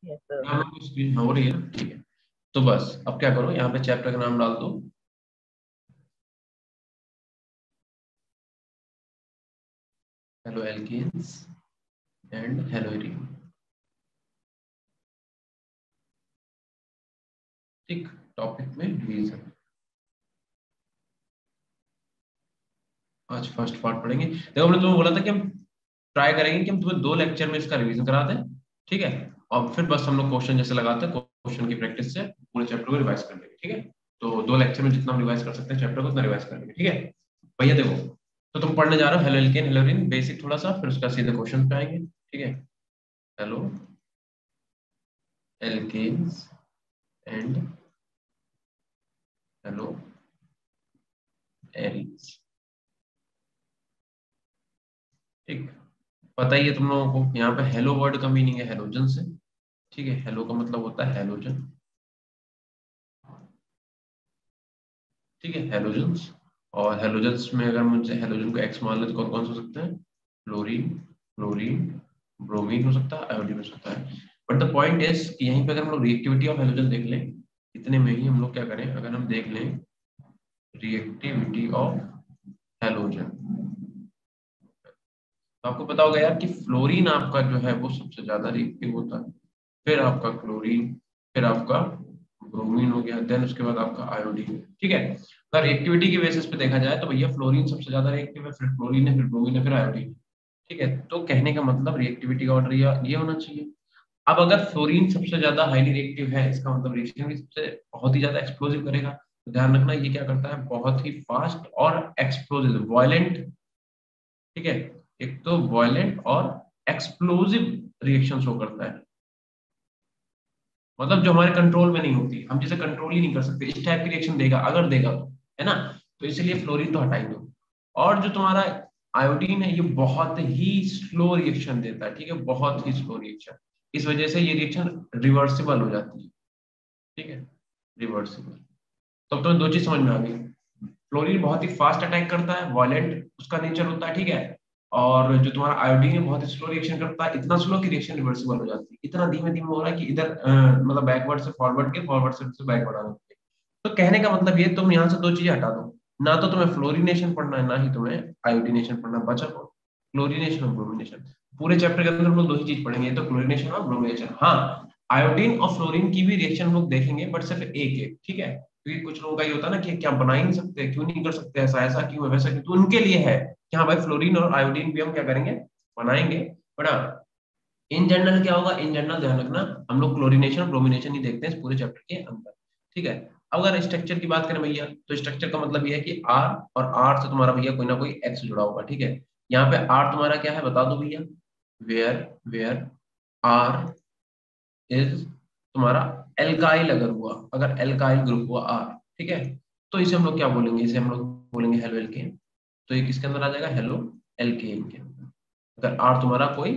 ये तो यहाँ पे स्क्रीन हो रही है ना, ठीक है। तो बस अब क्या करो, यहाँ पे चैप्टर का नाम डाल दो, हेलो एल्केन्स एंड हेलोइरिन। ठीक, टॉपिक में डिवीजन। आज फर्स्ट पार्ट पढ़ेंगे। देखो हमने तुम्हें बोला था कि हम ट्राई करेंगे कि हम तुम्हें 2 लेक्चर में इसका रिवीजन करा दें, ठीक है। और फिर बस हम लोग क्वेश्चन जैसे लगाते हैं, क्वेश्चन की प्रैक्टिस से पूरे चैप्टर को रिवाइज कर लेंगे, ठीक है। तो 2 लेक्चर में जितना हम रिवाइज कर सकते हैं चैप्टर को उतना रिवाइज कर लेंगे, ठीक है। भैया देखो, तो तुम पढ़ने जा रहे हो हेलो एल्केन हेलोरिन बेसिक थोड़ा सा, फिर उसका सीधे क्वेश्चन पे आएंगे, ठीक है। Haloalkanes and haloarenes, ठीक। पता ही है तुम लोगों को, यहाँ पे हेलो वर्ड का मीनिंग है हेलोजन से, ठीक है। हेलो का मतलब होता है हेलोजन, ठीक है, हेलोजन्स। और हेलोजन्स में अगर मुझे हेलोजन को एक्स मान ले तो कौन कौन से हो सकते हैं? फ्लोरीन, क्लोरीन, ब्रोमीन हो सकता है, आयोडीन हो सकता है। बट द पॉइंट इज कि यहीं पे अगर हम लोग रिएक्टिविटी ऑफ हेलोजन देख लें, इतने में ही हम लोग क्या करें, अगर हम देख लें रिएक्टिविटी ऑफ हेलोजन, तो आपको पता होगा यार कि फ्लोरीन आपका जो है वो सबसे ज्यादा रिएक्टिव होता है, फिर आपका क्लोरीन, फिर आपका ब्रोमीन हो गया, देन उसके बाद आपका आयोडीन, ठीक है। अगर रिएक्टिविटी के बेसिस पे देखा जाए तो भैया फ्लोरीन सबसे ज्यादा रिएक्टिव है, फिर क्लोरीन है, फिर ब्रोमीन है, फिर आयोडीन, ठीक है। तो कहने का मतलब रिएक्टिविटी का ऑर्डर ये होना चाहिए। अब अगर फ्लोरीन सबसे ज्यादा हाईली रिएक्टिव है, इसका मतलब रिएक्शन भी सबसे बहुत ही ज्यादा एक्सप्लोसिव करेगा। तो ध्यान रखना ये क्या करता है, बहुत ही फास्ट और एक्सप्लोसिव वायलेंट, ठीक है। एक तो वायलेंट और एक्सप्लोसिव रिएक्शन शो करता है, मतलब जो हमारे कंट्रोल में नहीं होती, हम जिसे कंट्रोल ही नहीं कर सकते, इस टाइप की रिएक्शन देगा अगर देगा तो, है ना। तो इसलिए फ्लोरीन तो हटा ही दो। और जो तुम्हारा आयोडीन है ये बहुत ही स्लो रिएक्शन देता है, ठीक है, बहुत ही स्लो रिएक्शन। इस वजह से ये रिएक्शन रिवर्सिबल हो जाती है, ठीक है, रिवर्सिबल। तो अब तुम्हें 2 चीज समझ में आ गई। फ्लोरीन बहुत ही फास्ट अटैक करता है, वायलेंट उसका नेचर होता है, ठीक है। और जो तुम्हारा आयोडीन है बहुत ही स्लो रिएक्शन करता है, इतना स्लो कि रिएक्शन रिवर्सिबल हो जाती है, इतना धीमे धीमे हो रहा है कि इधर मतलब बैकवर्ड से फॉरवर्ड के, फॉरवर्ड से बैकवर्ड आने के। तो कहने का मतलब ये, तुम यहाँ से 2 चीजें हटा दो, ना तो तुम्हें फ्लोरिनेशन पढ़ना है, ना ही तुम्हें आयोडीनेशन पढ़ना, बचा को क्लोरिनेशन और ब्रोमिनेशन। पूरे चैप्टर के अंदर हम लोग 2 ही चीज पढ़ेंगे, ये तो क्लोरिनेशन और ब्रोमिनेशन। हाँ, आयोडीन और फ्लोरीन की भी रिएक्शन हम लोग देखेंगे, बट सिर्फ एक एक, ठीक है। क्योंकि कुछ लोगों का ये होता है ना कि क्या बना ही नहीं सकते, क्यों नहीं कर सकते, ऐसा ऐसा क्यों है, वैसा क्यों, तो उनके लिए है कि हाँ भाई फ्लोरीन और आयोडीन भी हम क्या करेंगे, बनाएंगे। बट हाँ, इन जनरल क्या होगा, इन जनरल ध्यान रखना, हम लोग क्लोरीनेशन ब्रोमिनेशन ही देखते हैं इस पूरे चैप्टर के अंदर, ठीक है। अब अगर स्ट्रक्चर की बात करें भैया, तो स्ट्रक्चर का मतलब ये है कि आर, और आर से तुम्हारा भैया कोई ना कोई एक्स जुड़ा होगा, ठीक है। यहाँ पे आर तुम्हारा क्या है बता दो भैया, वेयर वेयर आर इज तुम्हारा एल्काइल, अगर हुआ, अगर एल्काइल ग्रुप हुआ आर, ठीक है, तो इसे हम लोग क्या बोलेंगे, इसे हम लोग बोलेंगे हेलो एल्केन। तो ये किसके अंदर आ जाएगा, हेलो एल्केन के अंदर। अगर आर तुम्हारा कोई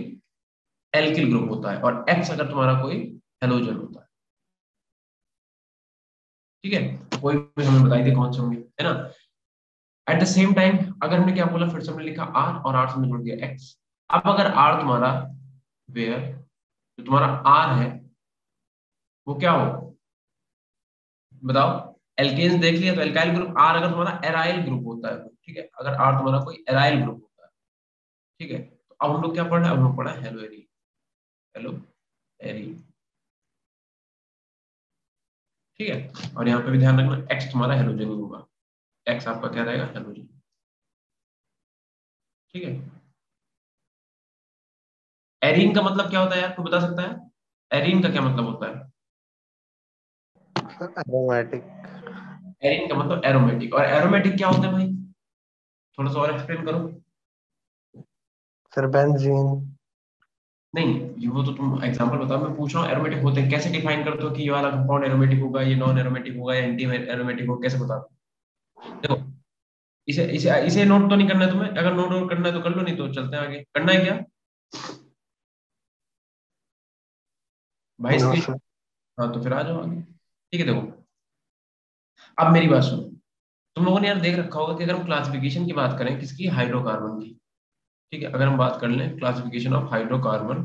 एल्किल ग्रुप होता है और एक्स अगर तुम्हारा कोई हेलोजन होता है, ठीक है। तो कोई भी हमें बताई दे कौन से होंगे, है ना। एट द सेम टाइम अगर हमने क्या बोला, फिर से हमने लिखा आर, और आर से हमने जोड़ दिया एक्स। अब अगर आर तुम्हारा वेयर, जो तुम्हारा आर है वो क्या हो, बताओ। एल्केन्स देख लिया, तो एल्काइल ग्रुप आर अगर तुम्हारा एराइल ग्रुप होता है, ठीक है, अगर आर तुम्हारा कोई एराइल ग्रुप होता है, ठीक है। तो अब हम लोग क्या पढ़ रहे हैं, अब हम लोग पढ़ा है हेलो एरी, हेलो एरी, ठीक है। और यहाँ पे भी ध्यान रखना एक्स तुम्हारा हेलोजन ही होगा, एक्स आपका क्या रहेगा, हेलोजन, ठीक है। एरीन का मतलब क्या होता है यार, कोई बता सकता है, एरीन का क्या मतलब होता है? एरोमेटिक। एरीन का मतलब एरोमेटिक, और एरोमेटिक क्या होता है भाई, थोड़ा सा और एक्सप्लेन करो। Sir benzene. नहीं, ये वो तो तुम एग्जांपल बताओ, मैं पूछ रहा हूँ एरोमेटिक होते हैं कैसे, डिफाइन करते हो कि ये वाला कंपाउंड एरोमेटिक होगा, ये नॉन एरोमेटिक होगा, या एंटी एरोमेटिक होगा, कैसे बताओ। देखो, इसे इसे इसे नोट तो नहीं करना है तुम्हें, अगर नोट और करना है तो कर लो, नहीं तो चलते हैं आगे, करना है क्या भाई नो स्क्रीन। सर। हाँ तो फिर आ जाओ आगे, ठीक है। देखो, अब मेरी बात सुनो, तुम लोगों ने यार देख रखा होगा कि अगर हम क्लासिफिकेशन की बात करें किसकी, हाइड्रोकार्बन की, ठीक है, अगर हम बात कर लें क्लासिफिकेशन ऑफ हाइड्रोकार्बन,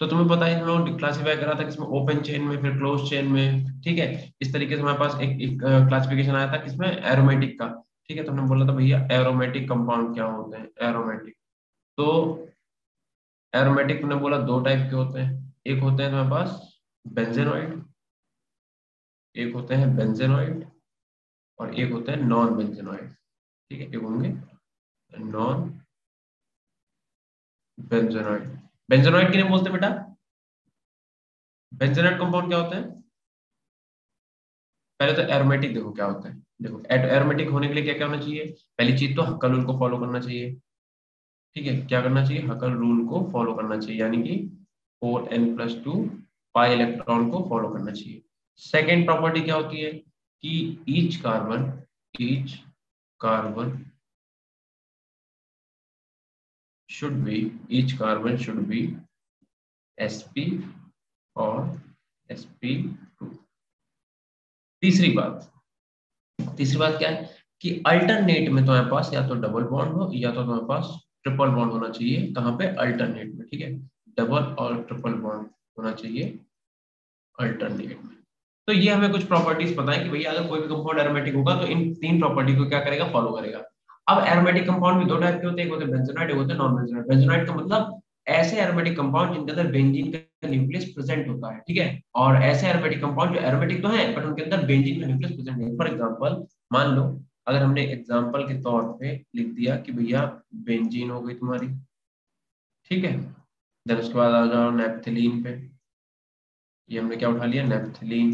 तो तुम्हें पता है हम लोग क्लासीफाई करा था किसमें, ओपन चेन में, फिर क्लोज चेन में, ठीक है। इस तरीके से हमारे पास एक क्लासिफिकेशन आया था किसमें, एरोमेटिक का, ठीक है। तो हमने बोला था भैया एरोमेटिक कंपाउंड क्या होते हैं, एरोमेटिक। तो एरोमेटिक ने बोला दो टाइप के होते हैं, एक होते हैं तुम्हारे पास बेंजेनॉइड, एक होते हैं बेंजेनॉइड, और एक होते हैं नॉन बेंजेनॉइड, ठीक है। एक होंगे नॉन बेंजेनॉइड। बेंजेनॉइड किन्हें बोलते हैं बेटा, बेंजेनॉइड कंपाउंड क्या होते हैं। पहले तो एरोमेटिक देखो क्या होता है, देखो एरोमेटिक होने के लिए क्या क्या होना चाहिए, पहली चीज तो हक्कल रूल को फॉलो करना चाहिए, ठीक है। क्या करना चाहिए, हक्कल रूल को फॉलो करना चाहिए, यानी कि 4n+2 पाई इलेक्ट्रॉन को फॉलो करना चाहिए। सेकेंड प्रॉपर्टी क्या होती है कि each carbon should be sp और sp2। तीसरी बात क्या है कि अल्टरनेट में तुम्हारे पास या तो डबल बॉन्ड हो या तो तुम्हारे पास ट्रिपल बॉन्ड होना चाहिए, कहाँ पे, अल्टरनेट में, ठीक है। डबल और ट्रिपल बॉन्ड होना चाहिए अल्टरनेट में। तो ये हमें कुछ प्रॉपर्टीज पता है कि भैया अगर कोई भी कंपाउंड एरोमेटिक होगा तो इन तीन प्रॉपर्टी को क्या करेगा, फॉलो करेगा। अब एरोमेटिक कंपाउंड भी दो टाइप के होते हैं, एक होते हैं बेंजोनाइड, एक होते हैं नॉन बेंजोनाइड। बेंजोनाइड का मतलब ऐसे एरोमेटिक कंपाउंड जिनके अंदर बेंजीन का न्यूक्लियस प्रेजेंट होता है, ठीक है। और ऐसे एरोमेटिक कंपाउंड जो एरोमेटिक तो है बट उनके अंदर बेंजीन का न्यूक्लियस प्रेजेंट नहीं है। फॉर एग्जांपल मान लो, अगर हमने एग्जांपल के तौर पे लिख दिया कि भैया बेंजीन हो गई तुम्हारी, ठीक है। देन उसके बाद आ जाओ नेप्थलीन पे, ये हमने क्या उठा लिया, naphthalene,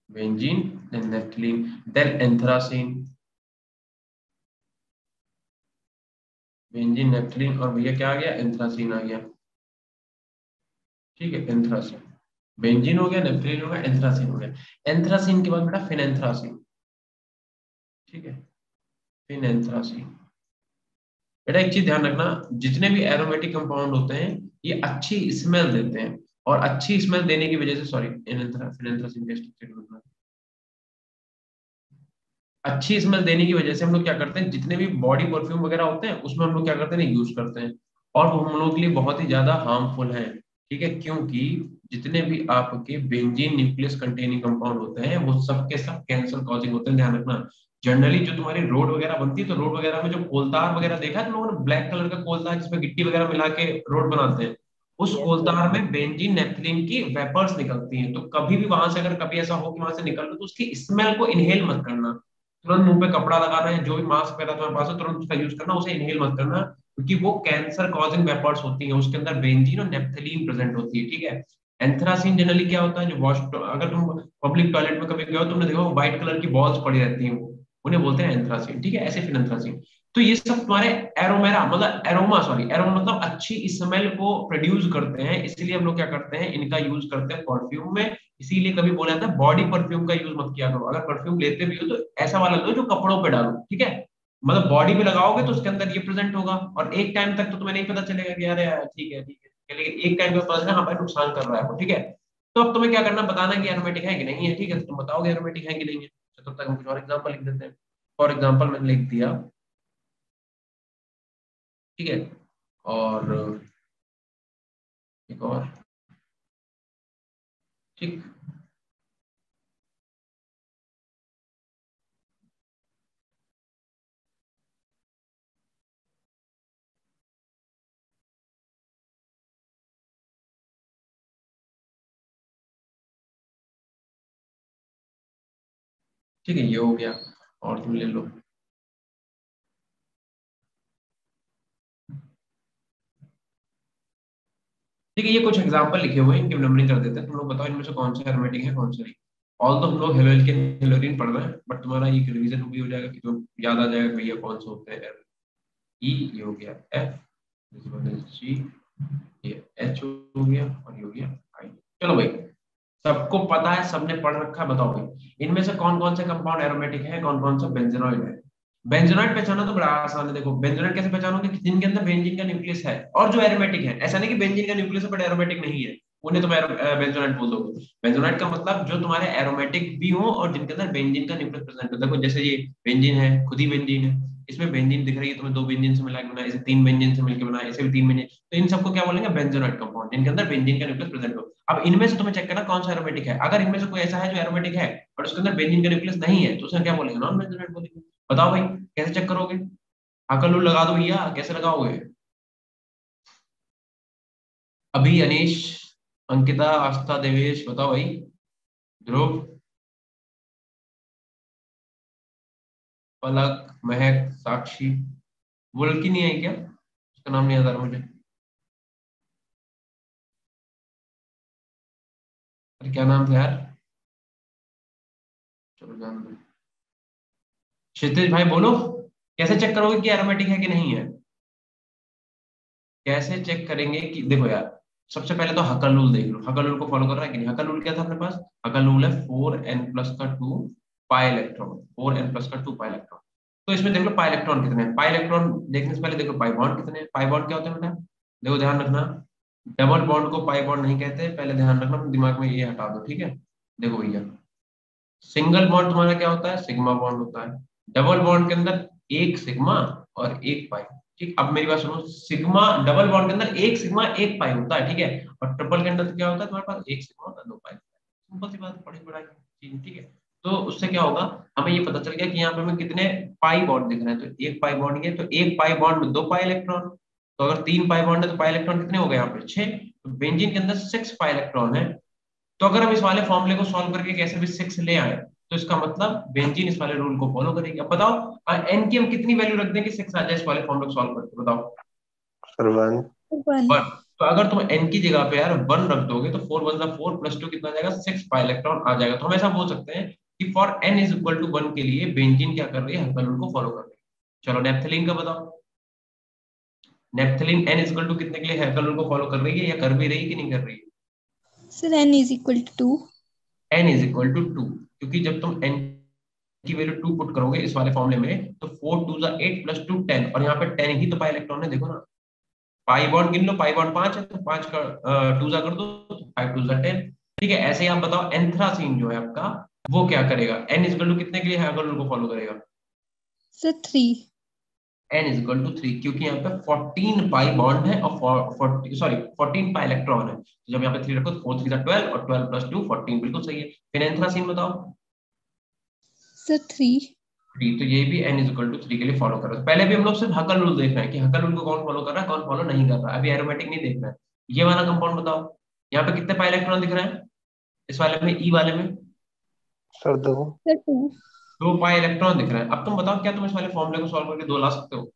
benzene, then naphthalene, then anthracene, benzene naphthalene, और भैया क्या आ गया, एंथ्रासीन आ गया, ठीक है। एंथ्रासीन, बेंजीन हो गया, नेप्थलीन हो गया, एंथ्रासीन हो गया। एंथ्रासीन के बाद बेटा फिनेंथ्रासीन, ठीक है, फिनेंथ्रासीन। बेटा एक चीज ध्यान रखना, जितने भी एरोमेटिक कंपाउंड होते हैं ये अच्छी स्मेल देते हैं, और अच्छी स्मेल देने की वजह से, सॉरी, फिनेंथ्रासीन का स्ट्रक्चर, अच्छी स्मेल देने की वजह से हम लोग क्या करते हैं, जितने भी बॉडी परफ्यूम वगैरह होते हैं उसमें हम लोग क्या करते हैं, यूज करते हैं। और वो हम लोग के लिए बहुत ही ज्यादा हार्मफुल है, ठीक है। क्योंकि जितने भी आपके बेंजीन न्यूक्लियस कंटेनिंग कंपाउंड होते हैं वो सब के सब कैंसर कॉजिंग होते हैं, ध्यान रखना। जनरली जो तुम्हारी रोड वगैरह बनती है तो रोड वगैरह में जो कोलतार वगैरह देखा है तुम लोगों ने, ब्लैक कलर का कोलतार जिसमें गिट्टी वगैरह मिला के रोड बनाते हैं, उस यस सर। कोलतार में बेंजीन नेफ्थलीन की वेपर्स निकलती हैं। तो कभी भी वहां से अगर कभी ऐसा हो कि वहां से निकल लो तो उसकी स्मेल को इनहेल मत करना। तुरंत मुंह पे कपड़ा लगा रहे हैं, जो भी मास्क पहना तुम्हारे पास है तुरंत उसका यूज करना, उसे इनहेल मत करना, क्योंकि वो कैंसर कॉजिंग वेपर्स होती हैं, उसके अंदर बेंजीन और नेप्थलीन प्रेजेंट होती है, ठीक है। एंथ्रासीन जनरली क्या होता है, जो वॉश, अगर तुम पब्लिक टॉयलेट में कभी गए हो तुमने देखा व्हाइट कलर की बॉल्स पड़ी रहती हैं, वो उन्हें बोलते हैं एंथ्रासीन, ठीक है। ऐसे फिर एंथ्रासीन। तो ये सब तुम्हारे एरोमेरा मतलब एरोमा, सॉरी, एरोमा मतलब अच्छी स्मेल को प्रोड्यूस करते हैं, इसलिए हम लोग क्या करते हैं, इनका यूज करते हैं परफ्यूम में। इसीलिए कभी बोला जाता है बॉडी परफ्यूम का यूज मत किया करो, अगर परफ्यूम लेते भी हो तो ऐसा वाला लो जो कपड़ों पे डालो, ठीक है। मतलब बॉडी पे लगाओगे तो उसके अंदर ये प्रेजेंट होगा, और एक टाइम तक तो तुम्हें नहीं पता चलेगा कि यार यार ठीक है ठीक है, लेकिन एक टाइम पे पता चला हाँ भाई नुकसान कर रहा है वो, ठीक है। तो अब तुम्हें क्या करना, बताना कि एरोमेटिक है कि नहीं है, ठीक है। तो तुम बताओगे एरोमेटिक है कि नहीं है, तो तब तक हम कुछ और एग्जांपल लिख देते हैं। फॉर एग्जांपल मैंने लिख दिया, ठीक है। और एक और, ठीक, ठीक है, ये हो गया। और तुम ले लो, ठीक है। ये कुछ एग्जांपल लिखे हुए हैं, इनकी नंबरिंग कर देते हैं, तुम लोग बताओ इनमें से कौन सा एरोमेटिक है कौन सा नहीं। ऑल तो हम लोग हेलोजन पढ़ रहे हैं, बट तुम्हारा एक रिवीजन भी हो जाएगा कि जो याद आ जाएगा भैया कौन से होते हैं। ई, ये हो गया एफ, जी, ये एच हो गया, और ये हो गया आई। चलो भाई, सबको पता है, सबने पढ़ रखा है, बताओ भाई इनमें से कौन कौन से कंपाउंड एरोमेटिक है, कौन कौन सा बेंजेनॉइड है। बेंजोनाइट पहचाना तो बड़ा आसान है, देखो बेंजोनाइट कैसे पहचानोगे कि जिनके अंदर बेंजीन का न्यूक्लियस है और जो एरोमेटिक है, ऐसा नहीं कि बेंजीन का न्यूक्लियस है बट एरोमेटिक नहीं है, उन्हें तुम बेंजोनाइट बोल दोगे। बेंजोनाइट का मतलब जो तुम्हारे एरोमेटिक भी हो और जिनके अंदर बेंजीन का न्यूक्लियस प्रेजेंट हो, देखो जैसे ये बेंजीन है, खुद ही बेंजीन है, इसमें बेंजीन दिख रही है तुम्हें, 2 बेंजीन से मिला के बना, इसे 3 बेंजीन से मिलकर बना, इसे भी 3 बेंजीन, तो इन सबको क्या बोलेंगे? बेंजोनाइट कंपाउंड, जिनके अंदर बेंजीन का न्यूक्लियस प्रेजेंट हो। अब इनमें से तुम्हें चेक करना कौन सा एरोमेटिक है। अगर इनमें से कोई ऐसा है जो एरोमेटिक है और उसके अंदर बेंजीन का न्यूक्लियस नहीं है, तो उसे क्या बोलेंगे? नॉन बेंजोनाइट बोलेंगे। बताओ भाई कैसे चेक करोगे? हकल लगा दो भैया, कैसे लगाओगे? अभी अनीश, अंकिता, आस्था, देवेश, बताओ भाई। ध्रुव, पलक, महक, साक्षी, बुल्की नहीं है क्या? उसका नाम नहीं याद आ रहा मुझे। अरे क्या नाम था यार? चलो जान दो। क्षितिज भाई बोलो, कैसे चेक करोगे कि एरोमेटिक है कि नहीं है? कैसे चेक करेंगे कि देखो यार, सबसे पहले तो हकल रूल देख लो, हकल रूल को फॉलो कर रहा है कि नहीं। हकल रूल क्या था अपने पास? हकल रूल है 4n+2 pi electron, 4n+2 pi electron. तो इसमें देख लो पाई इलेक्ट्रॉन कितने हैं। पाई इलेक्ट्रॉन देखने से पहले देखो पाई बॉन्ड कितने हैं। पाई बॉन्ड क्या होता है बेटा? देखो ध्यान रखना, डबल बॉन्ड को पाई बॉन्ड नहीं कहते, पहले ध्यान रखना, दिमाग में ये हटा दो, ठीक है? देखो भैया, सिंगल बॉन्ड तुम्हारा क्या होता है? सिग्मा बॉन्ड होता है। डबल बॉन्ड के अंदर एक सिग्मा और एक पाई। ठीक, अब मेरी बात सुनो, सिग्मा डबल बॉन्ड के अंदर एक सिग्मा एक पाई होता है, ठीक है? और ट्रिपल के अंदर क्या होता है तुम्हारे पास? एक सिग्मा होता है, दो पाई। सिंपल सी बात, बड़ी बड़ा चीज, ठीक है? तो उससे क्या होगा, हमें ये पता चल गया कि यहाँ पे हमें कितने पाई बॉन्ड दिख रहे हैं। तो एक पाई बॉन्ड, ये तो एक पाई बॉन्ड में 2 पाई इलेक्ट्रॉन। तो अगर 3 पाई बॉन्ड है तो पाई इलेक्ट्रॉन कितने हो गए यहाँ पे? 6। तो बेंजीन के अंदर 6 पाई इलेक्ट्रॉन है। तो अगर हम इस वाले फॉर्मूले को सॉल्व करके कैसे भी 6 ले आए, तो इसका मतलब बेंजीन इस वाले रूल को फॉलो करेगी। अब बताओ एन की हम कितनी वैल्यू रख दें कि 6 आ जाए इस वाले फॉर्मूले को सॉल्व करके? बताओ। सर 1। 1। 1। तो अगर तुम एन की जगह पे यार 1 रख दोगे तो 4 वन 4 +2 कितना आ जाएगा? 6 पाई इलेक्ट्रॉन आ जाएगा। तो हम ऐसा बोल सकते हैं कि for n is equal to 1 के लिए बेंजीन क्या कर रही है? हकल रूल को फॉलो कर रही है। चलो नेप्थलीन का बताओ। Naphthalene n is equal to कितने के लिए हकल रूल को फॉलो कर रही है, या कर भी रही है कि नहीं कर रही है? Sir n = 2। n is equal to 2, क्योंकि जब तुम n की वैल्यू 2 पुट करोगे इस वाले फॉर्मूले में, तो 4 2 8 +2 10, और यहाँ पे 10 ही तो पाई इलेक्ट्रॉन है, देखो ना। पाई बॉन्ड गिन लो, पाई बॉन्ड 5 है, तो 5 का 2 कर दो, तो 5 2 10। ठीक है, ऐसे ही आप बताओ एंथ्रासीन जो है आपका, वो क्या करेगा? n इज इक्वल टू कितने के लिए है, अगर उनको फॉलो करेगा? Sir 3। n is equal to 3, क्योंकि यहाँ पे 14 पाई बॉन्ड है और 14 पाई इलेक्ट्रॉन है। तो जब यहाँ पे 3 रखो तो 4 3 12, और 12 + 2 14, बिल्कुल सही है। फिर एंथ्रासीन बताओ। सर 3। 3, तो ये भी n इज इक्वल टू 3 के लिए फॉलो कर रहा है। पहले भी हम लोग सिर्फ हकल रूल देख रहे हैं कि हकल रूल को कौन फॉलो कर रहा है, कौन फॉलो नहीं कर रहा है। अभी एरोमेटिक नहीं देख रहे हैं। ये वाला कंपाउंड बताओ, यहाँ पे कितने पाई इलेक्ट्रॉन दिख रहे हैं इस वाले में, ई वाले में? सर 2। सर 2। 2 पाई इलेक्ट्रॉन दिख रहे हैं। अब तुम बताओ क्या तुम इस वाले फॉर्मूले को सॉल्व करके 2 ला सकते हो?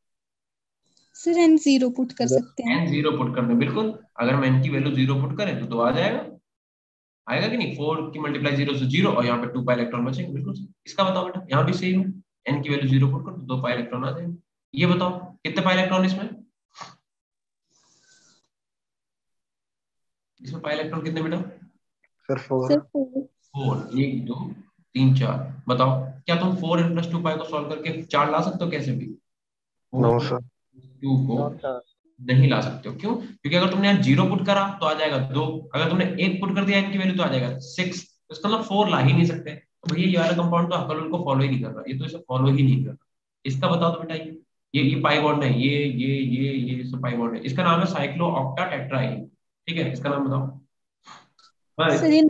सर n 0 पुट कर सकते हैं। n 0 पुट कर दो, बिल्कुल। अगर हम n की वैल्यू 0 पुट करें तो 2 आ जाएगा। आएगा कि नहीं? 4 की मल्टीप्लाई 0 से 0, और यहाँ पे 2 पाई इलेक्ट्रॉन बचेंगे, बिल्कुल सही। इसका बताओ बेटा, यहाँ भी सेम है, n की वैल्यू 0 पुट कर दो, 2 पाई इलेक्ट्रॉन आ जाएंगे। ये बताओ कितने पाई इलेक्ट्रॉन इसमें? इसमें पाई इलेक्ट्रॉन कितने बेटा? सर 4। सर 4। 4, 1 2 3 4। बताओ क्या तुम 4n+2 पाई को सॉल्व करके 4 ला सकते हो कैसे भी? No 4 sir. 2 को नहीं ला सकते हो, क्यों? क्योंकि अगर तुमने यहाँ 0 पुट करा तो आ जाएगा 2, अगर तुमने 1 पुट कर दिया इनकी वैल्यू तो आ जाएगा 6। तो इसका मतलब 4 ला ही नहीं सकते। तो भैया ये वाला कंपाउंड तो हकल को फॉलो ही नहीं कर रहा, ये तो इसे फॉलो ही नहीं कर रहा। इसका बताओ तो बेटा, ये पाई बॉन्ड है, ये सब पाई बॉन्ड है। इसका नाम है साइक्लो ऑक्टा टेट्राइन। ठीक है, इसका नाम बताओ। सर हाँ, ये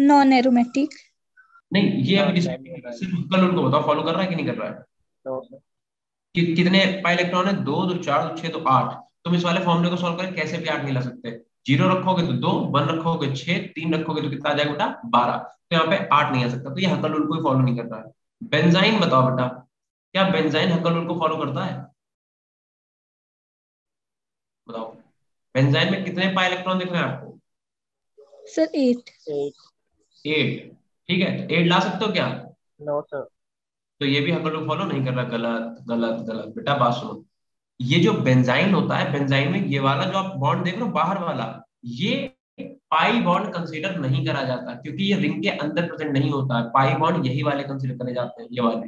नॉन एरोमेटिक। नहीं ये अभी डिसाइड नहीं किया, सिर्फ हकल को बताओ फॉलो कर रहा है कि नहीं कर रहा है। कितने पाई इलेक्ट्रॉन है? 2 2 4 2 6 तो 8। तुम इस वाले फॉर्मूले को सॉल्व करके कैसे भी 8 नहीं ला सकते। 0 रखोगे तो 2, 1 रखोगे 6, 3 रखोगे तो कितना आ जाएगा बेटा? 12। तो यहाँ पे 8 नहीं आ सकता, तो ये हकल रूल को फॉलो नहीं कर रहा है। बेंजाइन बताओ बेटा, क्या बेंजाइन हकल रूल को फॉलो करता है? बताओ, बेंजाइन में कितने पाई इलेक्ट्रॉन दिख रहे हैं आपको? सर 8। 8। ठीक है, तो 8 ला सकते हो क्या? No sir. तो ये भी हकल रूल फॉलो नहीं कर रहा। गलत गलत गलत बेटा, बात सुनो। ये जो बेंजाइन होता है, बेंजाइन में ये वाला जो आप बॉन्ड देख रहे हो बाहर वाला, ये पाई बॉन्ड कंसीडर नहीं करा जाता, क्योंकि ये रिंग के अंदर प्रेजेंट नहीं होता है। पाई बॉन्ड यही वाले कंसीडर करे जाते हैं, ये वाले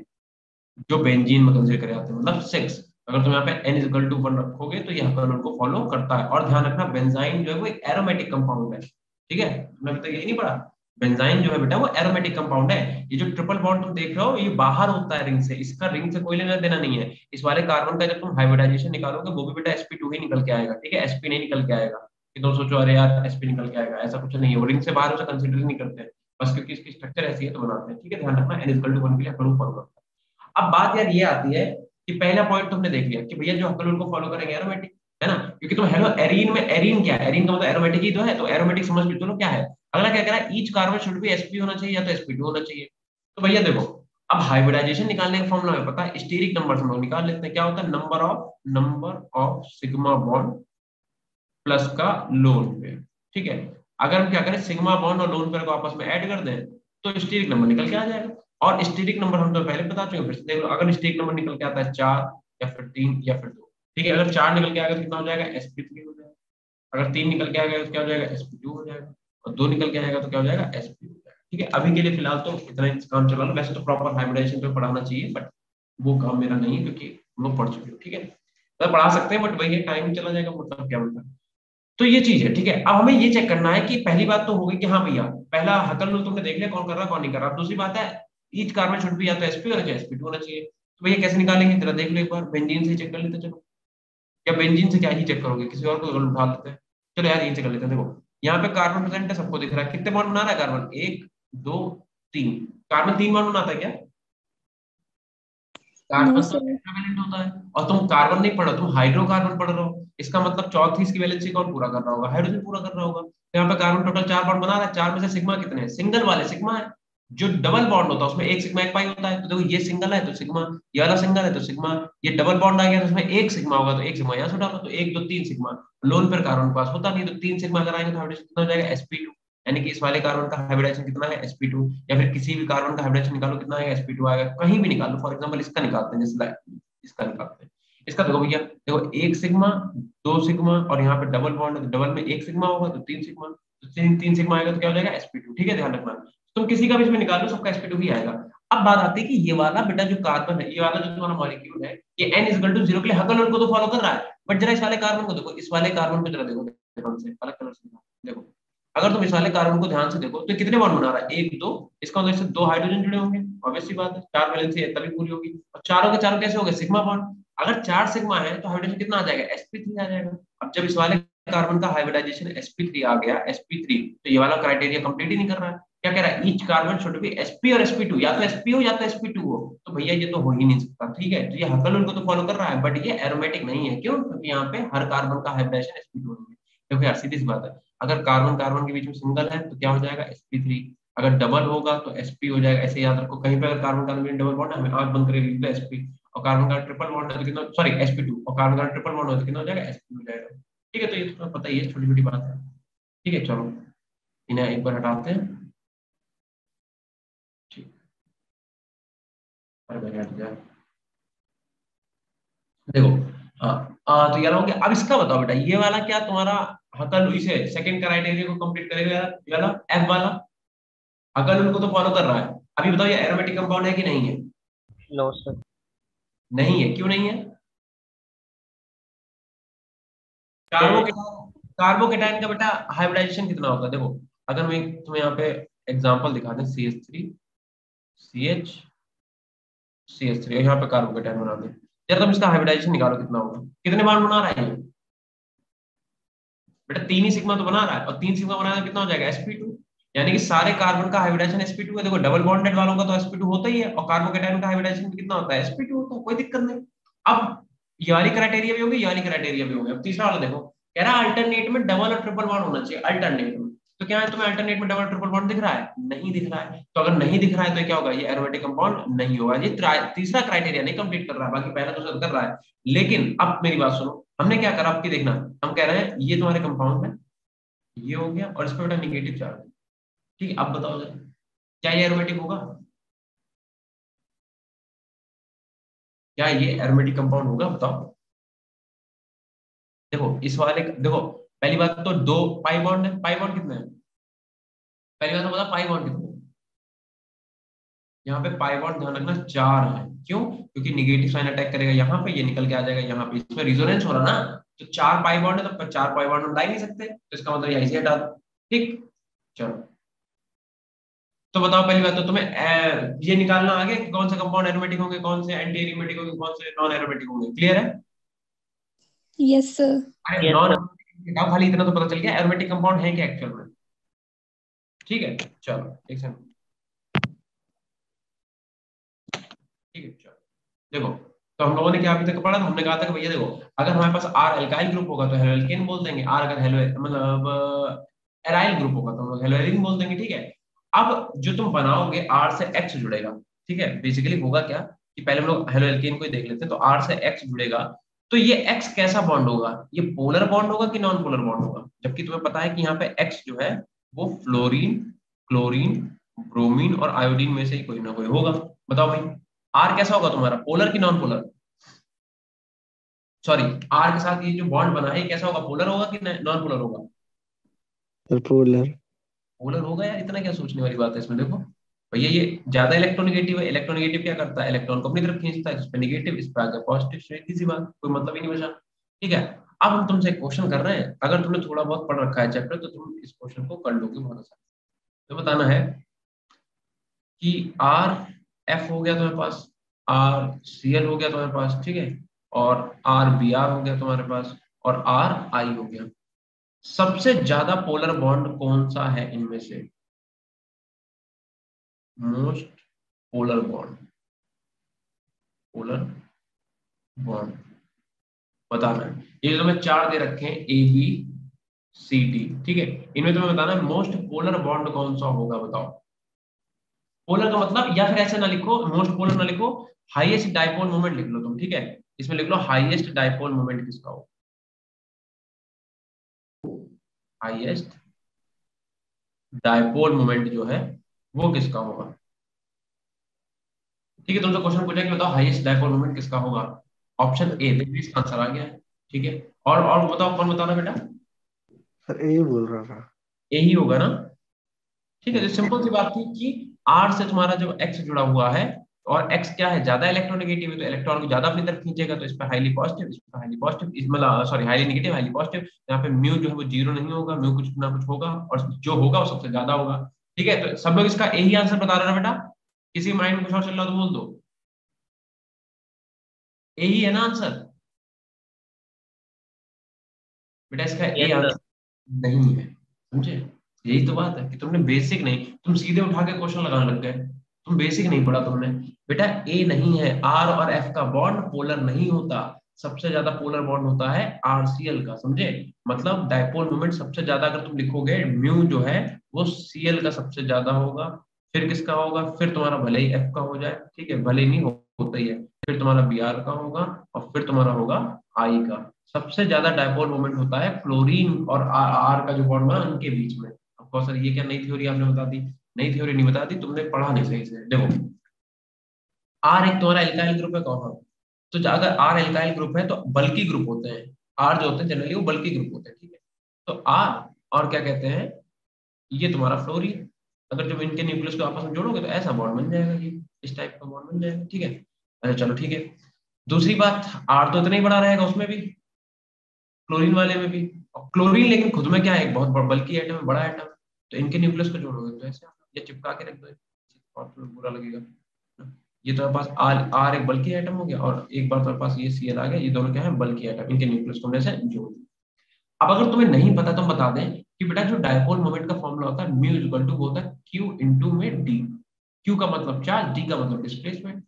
जो बेंजीन में कंसीडर करे जाते हैं, मतलब 6। अगर तुम यहाँ पे n इक्वल टू 1 रखोगे तो ये हकल रूल को फॉलो करता है। और ध्यान रखना, बेंजाइन जो है वो एक एरोमेटिक कंपाउंड है। ठीक है, तुमने अभी तक यही नहीं पढ़ा? बेंजाइन जो है बेटा वो एरोमेटिक कंपाउंड है। ये जो ट्रिपल बॉन्ड तुम देख रहे हो ये बाहर होता है रिंग से, इसका रिंग से कोई लेना देना नहीं है। इस वाले कार्बन का जब तुम हाइब्रिडाइजेशन निकालोगे वो भी बेटा sp2 ही निकल के आएगा, ठीक है, sp नहीं निकल के आएगा कि तुम सोचो अरे यार sp निकल के आएगा, ऐसा कुछ नहीं है। वो रिंग से बाहर उसे कंसीडर नहीं करते हैं, बस क्योंकि इसकी स्ट्रक्चर ऐसी है तो बनाते हैं, ठीक है। ध्यान रखना n=1 के लिए हकल रूल फॉलो करता है। अब बात यार ये आती है कि पहला पॉइंट तुमने देख लिया कि भैया जो हकल रूल को फॉलो करेंगे एरोमेटिक, है ना, क्योंकि तुम हेलो एरीन में, एरीन क्या है, एरीन का मतलब एरोमेटिक ही तो है, तो एरोमेटिक समझ भी चलो क्या है। अगला क्या कह रहा है, each carbon should be sp होना चाहिए या तो sp2 होना चाहिए। तो भैया देखो, अब हाइब्रिडाइजेशन निकालने का फॉर्मूला हमें पता है, स्टीरिक नंबर हम लोग निकाल लेते हैं। क्या होता है, number of sigma bond plus का लोन पेयर, ठीक है। अगर हम क्या करें, सिग्मा बॉन्ड और लोन पेयर को आपस में ऐड कर दें तो स्टीरिक नंबर निकल के आ जाएगा। और स्टीरिक नंबर हम तो पहले बता चुके, फिर से देख लो, अगर स्टीरिक नंबर निकल के आता है 4 या फिर 3 या फिर 2, ठीक है। अगर 4 निकल के आएगा तो कितना हो जाएगा, sp3 हो जाएगा। अगर 3 निकल के आएगा तो क्या हो जाएगा, sp2 हो जाएगा। और 2 निकल के आएगा तो क्या हो जाएगा, sp हो जाएगा, ठीक है। अभी के लिए फिलहाल तो इतना ही काम चला लो। वैसे तो प्रॉपर हाइब्रिडाइजेशन पे पढ़ाना चाहिए, बट वो काम मेरा नहीं है क्योंकि हम लोग पढ़ चुके हो, ठीक है। तो पढ़ा सकते हैं बट वही टाइम चला जाएगा, मतलब क्या बोलता है। तो ये चीज है, ठीक है। अब हमें ये चेक करना है कि पहली बात तो होगी कि हाँ भैया पहला हकल रूल तुमने देख लिया कौन कर रहा है कौन नहीं कर रहा। दूसरी बात है, ईच कार्बन शुड बी या तो sp होना चाहिए sp2 होना चाहिए। तो भैया कैसे निकालेंगे, जरा देख लो एक बार, बेंजीन से चेक कर लेते हैं, चलो। या बेंजीन से क्या ही चेक करोगे, किसी और को उठा लेते हैं। चलो यार यही से कर लेते हैं। देखो यहाँ पे कार्बन प्रेजेंट है, सबको दिख रहा है। कितने बॉन्ड बना रहा है कार्बन, 1 2 3। कार्बन 3 बॉन्ड बनाता है क्या, नो कार्बन तो सर। टेट्रावेलेंट होता है। और तुम कार्बन नहीं पढ़ रहे हो, तुम हाइड्रोकार्बन पढ़ रहे हो। इसका मतलब चौथी इसकी वैलेंसी कौन पूरा कर रहा होगा, हाइड्रोजन पूरा कर रहा होगा। तो यहाँ पे कार्बन टोटल 4 बॉन्ड बना रहा है, 4 में से सिग्मा कितने हैं, सिंगल वाले सिग्मा है। जो डबल बॉन्ड होता है उसमें एक सिग्मा एक पाई होता है। तो देखो ये सिंगल है तो सिग्मा, ये वाला सिंगल है तो सिग्मा, ये डबल बॉन्ड आ गया तो उसमें एक सिग्मा होगा तो एक सिग्मा यहाँ से डालो, तो 1 2 3 सिग्मा। लोन पर कार्बन के पास होता नहीं, तो 3 सिग्मा अगर आएंगे तो हाइड्रोजन कितना हो जाएगा, sp2। यानी कि इस वाले कार्बन का हाइब्रिडाइजेशन कितना है, sp2। या फिर किसी भी कार्बन का हाइब्रिडाइजेशन निकालो कितना आएगा, sp2 आएगा। कहीं भी निकालो, फॉर एग्जांपल इसका निकालते हैं, जैसे इसका निकालते हैं। इसका देखो भैया, देखो 1 सिग्मा 2 सिग्मा और यहाँ पे डबल बॉन्ड है तो डबल में 1 सिग्मा होगा तो 3 सिग्मा, तो 3 सिग्मा आएगा तो क्या हो जाएगा, sp2, ठीक है। ध्यान रखना, तुम किसी का भी इसमें निकाल लो सबका sp2 ही आएगा। अब बात आती है कि ये वाला बेटा जो कार्बन है, ये वाला जो तुम्हारा मॉलिक्यूल है, ये n=0 के लिए हकल रूल को तो फॉलो कर रहा है। बट जरा इस वाले कार्बन को देखो, इस वाले कार्बन को जरा देखो ध्यान से, अलग कलर से देखो। अगर तुम इस वाले कार्बन को ध्यान से देखो तो कितने बॉन्ड बना रहा है, 1 2। इसका मतलब इससे 2 हाइड्रोजन जुड़े होंगे, ऑब्वियस सी बात है, 4 वैलेंसी है तभी पूरी होगी। और चारों के चारों कैसे हो गए, सिग्मा बॉन्ड। अगर 4 सिग्मा है तो हाइड्रोजन कितना आ जाएगा, sp3 आ जाएगा। अब जब इस वाले कार्बन का हाइब्रिडाइजेशन sp3 आ गया, sp3, तो ये वाला क्राइटेरिया कंप्लीट ही नहीं कर रहा है। क्या कह रहा है, each carbon should be sp और sp2, या तो sp हो या तो sp2 हो। तो भैया ये तो हो ही नहीं सकता, ठीक है। तो ये हकल रूल को तो फॉलो कर रहा है बट ये एरोमेटिक नहीं है। क्यों, क्योंकि यहाँ पे हर कार्बन का हाइब्रिडाइजेशन sp2 नहीं है। देखो यार सीधी सी बात है, अगर कार्बन कार्बन के बीच में सिंगल है तो क्या हो जाएगा, sp3। अगर डबल होगा तो sp हो जाएगा। ऐसे याद रखो, कहीं पे अगर कार्बन कार्बन में डबल बॉन्ड है हमें आंख बंद करके लिख दो sp। और कार्बन का ट्रिपल बॉन्ड है तो कितना, सॉरी sp2, और कार्बन का ट्रिपल बॉन्ड है तो कितना हो जाएगा, sp हो जाएगा, ठीक है। तो ये तो पता ही है, छोटी छोटी बात है, ठीक है। चलो इन्हें एक बार हटाते हैं, ठीक। अरे भाई हट जाए, देखो हाँ। तो ये हो गया। अब इसका बताओ बेटा, ये वाला क्या तुम्हारा हकल इसे सेकंड क्राइटेरिया को कंप्लीट करेगा, ये वाला एफ वाला हकल उनको तो फॉलो कर रहा है। अभी बताओ ये एरोमेटिक कंपाउंड है कि नहीं है, नो सर। नहीं है। क्यों नहीं है, ए, कार्बोकेटाइन, कार्बोकेटाइन का बेटा हाइब्रिडाइजेशन कितना होता है, देखो अगर मैं तुम्हें यहाँ पे एग्जांपल दिखा दें, CH3 CH CH3, यहाँ पे कार्बोकेटाइन बना दें, जरा तुम इसका हाइब्रिडाइजेशन निकालो कितना होगा, कितने बार बना रहा है ये बेटा, 3 ही सिग्मा तो बना रहा है, और 3 सिग्मा बनाने कितना हो जाएगा, sp2। यानी कि सारे कार्बन का हाइब्रिडाइजेशन sp2 है। देखो डबल बॉन्डेड वालों का तो sp2 होता ही है, और कार्बोकेटाइन का हाइब्रिडाइजेशन कितना होता है, sp2 होता है, कोई दिक्कत नहीं। अब ये वाली क्राइटेरिया भी होगी, ये वाली क्राइटेरिया भी होगी। अब तीसरा वाला देखो, कह रहा है अल्टरनेट में डबल और ट्रिपल बॉन्ड होना चाहिए, अल्टरनेट में। तो क्या है, तुम्हें अल्टरनेट में डबल ट्रिपल बॉन्ड दिख रहा है, नहीं दिख रहा है। तो अगर नहीं दिख रहा है तो क्या होगा, ये एरोमेटिक कंपाउंड नहीं होगा। ये तीसरा क्राइटेरिया नहीं कंप्लीट कर रहा है, बाकी पहला तो सब कर रहा है। लेकिन अब मेरी बात सुनो, हमने क्या करा आपकी देखना, हम कह रहे हैं ये तुम्हारे कंपाउंड है, ये हो गया, और इस पे बेटा निगेटिव चार्ज, ठीक है। अब बताओ जरा, क्या ये एरोमेटिक होगा, क्या ये एरोमेटिक कंपाउंड होगा, बताओ। देखो इस वाले देखो, पहली बात तो 2 पाई बॉन्ड है, पाई बॉन्ड कितने हैं, पहली बात तो बता पाई बॉन्ड कितने हैं। यहाँ पे पाई बॉन्ड ध्यान रखना 4 है। क्यों, क्योंकि निगेटिव साइन अटैक करेगा यहाँ पे, ये निकल के आ जाएगा यहाँ पे, इसमें रिजोनेंस हो रहा ना। तो 4 पाई बॉन्ड है तो 4 पाई बॉन्ड हम ला ही नहीं सकते, तो इसका मतलब यहीं से हटा दो, ठीक। चलो तो बताओ पहली बात तो तुम्हें ये निकालना आ गया कि कौन से कंपाउंड एरोमेटिक होंगे, कौन से एंटी एरोमेटिक होंगे, कौन से नॉन एरोमेटिक होंगे, क्लियर है? Yes sir. अरे यस नॉन सर। बताओ, खाली इतना तो पता चल गया एरोमेटिक कंपाउंड है क्या एक्चुअल में। ठीक है, चलो एक सेकंड। ठीक है चलो, देखो तो हम लोगों ने क्या अभी तक पढ़ा था, हमने कहा था कि भैया देखो, अगर हमारे पास आर एल्काइल ग्रुप होगा तो हेलोएल्केन बोल देंगे, आर अगर हेलो मतलब एराइल ग्रुप होगा तो हम लोग हेलोएरिन बोल देंगे, ठीक है। अब जो तुम बनाओगे आर से एक्स जुड़ेगा, ठीक है। बेसिकली होगा क्या कि पहले हम लोग हेलोएल्केन को ही देख लेते हैं, तो आर से एक्स जुड़ेगा, तो ये एक्स कैसा बॉन्ड होगा, ये पोलर बॉन्ड होगा कि नॉन पोलर बॉन्ड होगा, जबकि तुम्हें पता है कि यहाँ पे एक्स जो है वो फ्लोरीन, क्लोरीन, ब्रोमीन और आयोडीन में से ही कोई ना कोई होगा। बताओ भाई, आर कैसा होगा तुम्हारा, पोलर की नॉन पोलर? सॉरी, आर के साथ ये जो बॉन्ड बना है ये कैसा होगा, पोलर होगा कि नॉन पोलर होगा? पोलर। पोलर होगा यार, इतना क्या सोचने वाली बात है इसमें, देखो भैया ये ज्यादा इलेक्ट्रोनेगेटिव है, इलेक्ट्रोनेगेटिव क्या करता है, इलेक्ट्रॉन को अपनी तरफ खींचता है, इस पे नेगेटिव, इस पे आ गया पॉजिटिव, सीधी सी बात, कोई मतलब ही नहीं बचा। ठीक है, अब हम तुमसे एक क्वेश्चन कर रहे हैं, अगर तुमने थोड़ा बहुत पढ़ रखा है चैप्टर तो तुम इस क्वेश्चन को कर लोगे बहुत आसान। तो बताना है कि आर एफ हो गया तुम्हारे पास, आर सी एल हो गया तुम्हारे पास, ठीक है, और आर बी आर हो गया तुम्हारे पास, और आर आई हो गया। सबसे ज्यादा पोलर बॉन्ड कौन सा है इनमें से, most polar bond, polar bond बताना है। ये तुम्हें चार दे रखे हैं, ए बी सी डी, ठीक है, इनमें तुम्हें बताना है मोस्ट पोलर बॉन्ड कौन सा होगा, बताओ। पोलर का मतलब, या फिर ऐसे ना लिखो मोस्ट पोलर ना लिखो, हाईएस्ट डाइपोल मोमेंट लिख लो तुम, ठीक है, इसमें लिख लो हाईएस्ट डाइपोल मोमेंट किसका हो, हाईएस्ट डाइपोल मोमेंट जो है वो किसका होगा। ठीक है, तुमसे क्वेश्चन पूछा कि बताओ हाईएस्ट डाइपोल मोमेंट किसका होगा, ऑप्शन ए, देखिए इसका आंसर आ गया है, ठीक है। और बताओ कौन बताना बेटा, सर यही बोल रहा था। ए ही होगा ना। ठीक है, तो हम्म। सिंपल सी बात थी कि आर से तुम्हारा जो एक्स जुड़ा हुआ है, और एक्स क्या है, ज्यादा इलेक्ट्रोनेगेटिव है, तो इलेक्ट्रॉन को ज्यादा अपनी तरफ खींचेगा, तो इस पे हाईली पॉजिटिव, इस पे हाईली पॉजिटिव, इस मतलब sorry highly negative, highly positive. यहाँ पे म्यू जो है वो जीरो नहीं होगा, म्यू कुछ ना कुछ होगा, और जो होगा वो सबसे ज्यादा होगा। ठीक है, तो सब लोग इसका यही आंसर बता रहे हैं बेटा, किसी माइंड में कुछ और चल रहा हो तो बोल दो, यही है ना आंसर बेटा, इसका ए यस सर। आंसर नहीं है, समझे। यही तो बात है कि तुमने बेसिक नहीं, तुम सीधे उठा के क्वेश्चन लगाने लग गए, तुम बेसिक नहीं पढ़ा तुमने। बेटा ए नहीं है, आर और एफ का बॉन्ड पोलर नहीं होता, सबसे ज्यादा पोलर बॉन्ड होता है आरसीएल का, समझे। मतलब डाइपोल मोमेंट सबसे ज्यादा अगर तुम लिखोगे म्यू जो है वो सीएल का सबसे ज्यादा होगा, फिर किसका होगा, फिर तुम्हारा भले ही एफ का हो जाए, ठीक है, भले ही नहीं होता ही है, फिर तुम्हारा बी आर का होगा, और फिर तुम्हारा होगा आई का। सबसे ज्यादा डाइपोल मोमेंट होता है क्लोरीन और आर का जो बॉन्ड बना उनके बीच में। ऑफकोर्स सर ये क्या नई थ्योरी आपने बता दी, नई थ्योरी नहीं बता दी, तुमने पढ़ा नहीं सही से। देखो आर एक तुम्हारा एल्काइल ग्रुप है कौन, तो अगर आर एल्काइल ग्रुप है तो बल्की ग्रुप होते हैं, आर जो होते हैं जनरली वो बल्की ग्रुप होते हैं, ठीक है। तो आर और क्या कहते हैं, ये तुम्हारा फ्लोरीन, अगर जब इनके न्यूक्लियस को आपस में जोड़ोगे तो ऐसा बॉन्ड बन जाएगा, ये इस टाइप का बॉन्ड बन जाएगा, ठीक है। अच्छा चलो ठीक है, दूसरी बात, आर तो इतना ही बड़ा रहेगा उसमें भी, क्लोरीन वाले में भी, और क्लोरीन लेकिन खुद में क्या है, एक बहुत बल्कि एटम है, बड़ा एटम, तो इनके न्यूक्लियस को जोड़ोगे तो ऐसे ये चिपका के रख दो, और तुम्हें बुरा लगेगा। ये तुम्हारे पास आर आर एक बल्कि एटम हो गया, और एक बार तुम्हारे पास ये सीएल आ गया, ये दोनों क्या है, बल्कि एटम, इनके न्यूक्लियस तुमने से जोड़ दिया। अब अगर तुम्हें नहीं पता तो हम बता दें कि बेटा जो डायपोल मोमेंट का फॉर्मूला होता है म्यू इक्वल टू होता है क्यू इंटू में डी, क्यू का मतलब चार्ज, डी का मतलब डिस्प्लेसमेंट,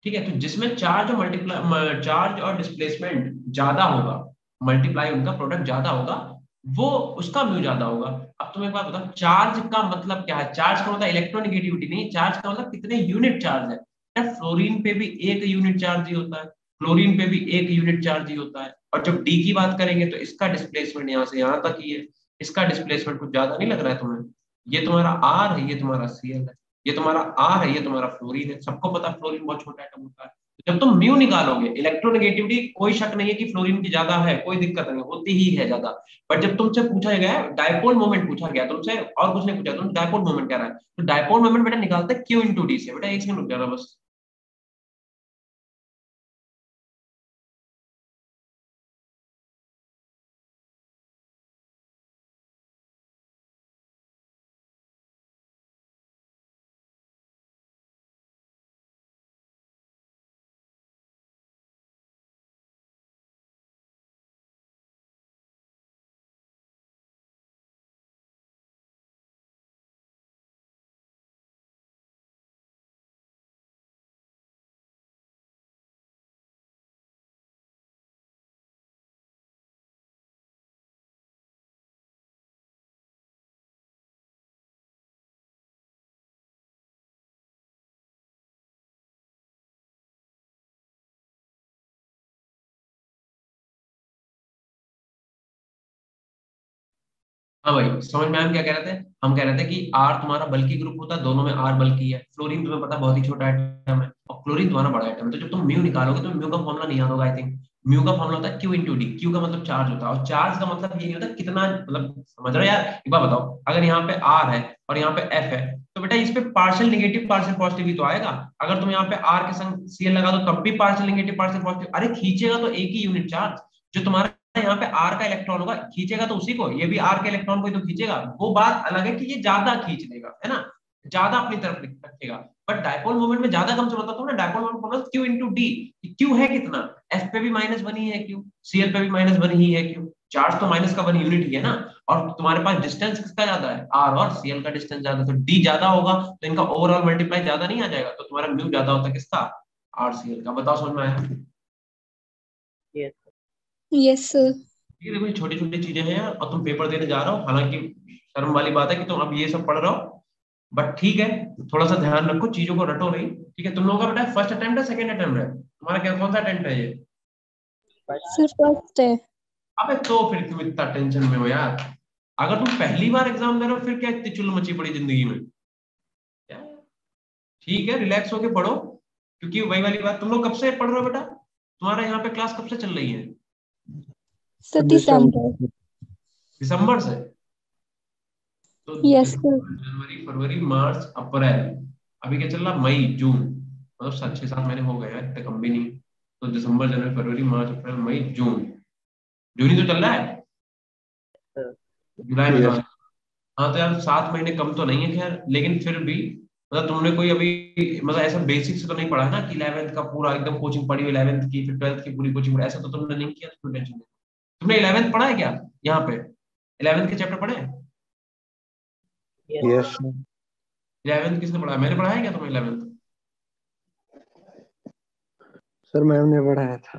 ठीक है। तो जिसमें चार्ज और मल्टीप्लाई, चार्ज और डिस्प्लेसमेंट ज्यादा होगा, मल्टीप्लाई उनका प्रोडक्ट ज्यादा होगा, वो उसका म्यू ज्यादा होगा। अब तुम्हें एक बात बताओ, चार्ज का मतलब क्या है, चार्ज का मतलब इलेक्ट्रोनिगेटिविटी नहीं, चार्ज का मतलब कितने यूनिट चार्ज है। फ्लोरीन पे भी एक यूनिट चार्ज ही होता है, क्लोरीन पे भी एक यूनिट चार्ज ही होता है, और जब डी की बात करेंगे तो इसका डिस्प्लेसमेंट यहाँ से यहाँ तक ही है, इसका डिस्प्लेसमेंट कुछ ज्यादा नहीं लग रहा है तुम्हें। ये तुम्हारा आर है, ये तुम्हारा सीएल है, ये तुम्हारा आर है, ये तुम्हारा फ्लोरीन है, सबको पता है फ्लोरीन बहुत छोटा एटम होता है। जब तुम म्यू निकालोगे, इलेक्ट्रोनेगेटिविटी कोई शक नहीं है कि फ्लोरीन की ज्यादा है, कोई दिक्कत नहीं, होती ही है ज्यादा। बट जब तुमसे पूछा गया डायपोल मोमेंट पूछा गया तुमसे, और कुछ नहीं पूछा, तुम डायपोल मोमेंट कह रहा है, तो डायपोल मोमेंट बेटा निकालते क्यू इंटू डी से, बेटा एक सेकंड रुक जाना बस। हाँ भाई समझ में आया। हम क्या कह रहे थे, हम कह रहे थे कि आर तुम्हारा बल्कि ग्रुप होता है, दोनों में आर बल्कि है। फ्लोरीन तुम्हें पता है बहुत ही छोटा आइटम है, और क्लोरीन तुम्हारा बड़ा आइटम है। तो जब तुम म्यू निकालोगे तो म्यू का फॉर्मूला नहीं याद होगा आई थिंक। म्यू का फॉर्मूला होता है क्यू इंटू डी। क्यू का मतलब चार्ज होता है, और चार्ज का मतलब ये नहीं होता कितना, मतलब समझ रहे हो यार। एक बार बताओ, अगर यहाँ पे आर है और यहाँ पे एफ है, तो बेटा इस पे पार्शियल निगेटिव पार्शियल पॉजिटिव ही तो आएगा। अगर तुम यहाँ पे आर के संग सीएल लगा दो तब भी पार्शियल निगेटिव पार्शियल पॉजिटिव। अरे खींचेगा तो एक ही यूनिट चार्ज। जो तुम्हारा यहाँ पे आर का इलेक्ट्रॉन होगा, खींचेगा तो उसी को, ये भी आर के इलेक्ट्रॉन को ही तो खींचेगा। वो बात अलग है कि ये ज्यादा खींच लेगा, है ना, ज्यादा अपनी तरफ रखेगा। बट डायपोल मोमेंट में ज्यादा कम से बताता हूँ ना, dipole moment formula Q into D. Q है कितना, एफ पे भी -1 ही है क्यू, सीएल पे भी -1 ही है क्यू। चार्ज तो माइनस का 1 यूनिट ही है ना। और तुम्हारे पास डिस्टेंस किसका ज्यादा है, आर और सीएल का डिस्टेंस ज्यादा, तो डी ज्यादा होगा तो इनका ओवरऑल मल्टीप्लाई ज्यादा नहीं आ जाएगा, तो तुम्हारा म्यू ज्यादा होता है किसका, आर सीएल का। बताओ समझ में आया। Yes yes sir. ये देखो ये छोटी छोटी चीजें हैं यार, और तुम पेपर देने जा रहे हो, हालांकि शर्म वाली बात है कि तुम अब ये सब पढ़ रहे हो, बट ठीक है, थोड़ा सा ध्यान रखो, चीजों को रटो नहीं। ठीक है, तुम लोगों का बेटा फर्स्ट अटेम्प्ट है सेकंड अटेम्प्ट है, तुम्हारा क्या कौन सा अटेम्प्ट है ये। सर फर्स्ट है। अबे तो फिर तुम इतना टेंशन में हो यार। अगर तुम पहली बार एग्जाम दे रहे हो फिर क्या इतनी चुल मची पड़ी जिंदगी में क्या? ठीक है, रिलैक्स होके पढ़ो, क्योंकि वही वाली बात, तुम लोग कब से पढ़ रहे हो बेटा, तुम्हारा यहाँ पे क्लास कब से चल रही है। सर दिसंबर। दिसंबर से। तो यस सर। दिसंबर जनवरी फरवरी मार्च अप्रैल, अभी क्या चल रहा, मई जून, मतलब 6-7 महीने हो गए हैं, इतने कम भी नहीं। तो दिसंबर जनवरी फरवरी मार्च अप्रैल मई जून, जून ही तो चल रहा है, सर। जुलाई में तो यस। हाँ तो यार 7 महीने कम तो नहीं है खैर, लेकिन फिर भी मतलब तुमने कोई अभी मतलब ऐसा बेसिक से तो नहीं पढ़ा है ना कि 11th का पूरा एकदम कोचिंग पढ़ी हुई, 11th की फिर 12th की पूरी कोचिंग पढ़ी, ऐसा तो तुमने नहीं किया, तो टेंशन नहीं। तुमने 11th पढ़ा है क्या यहाँ पे, 11th के चैप्टर पढ़े हैं। यस यस 11th किसने पढ़ा है, मैंने पढ़ा है क्या तुम्हें 11th। सर, मैम ने पढ़ाया था।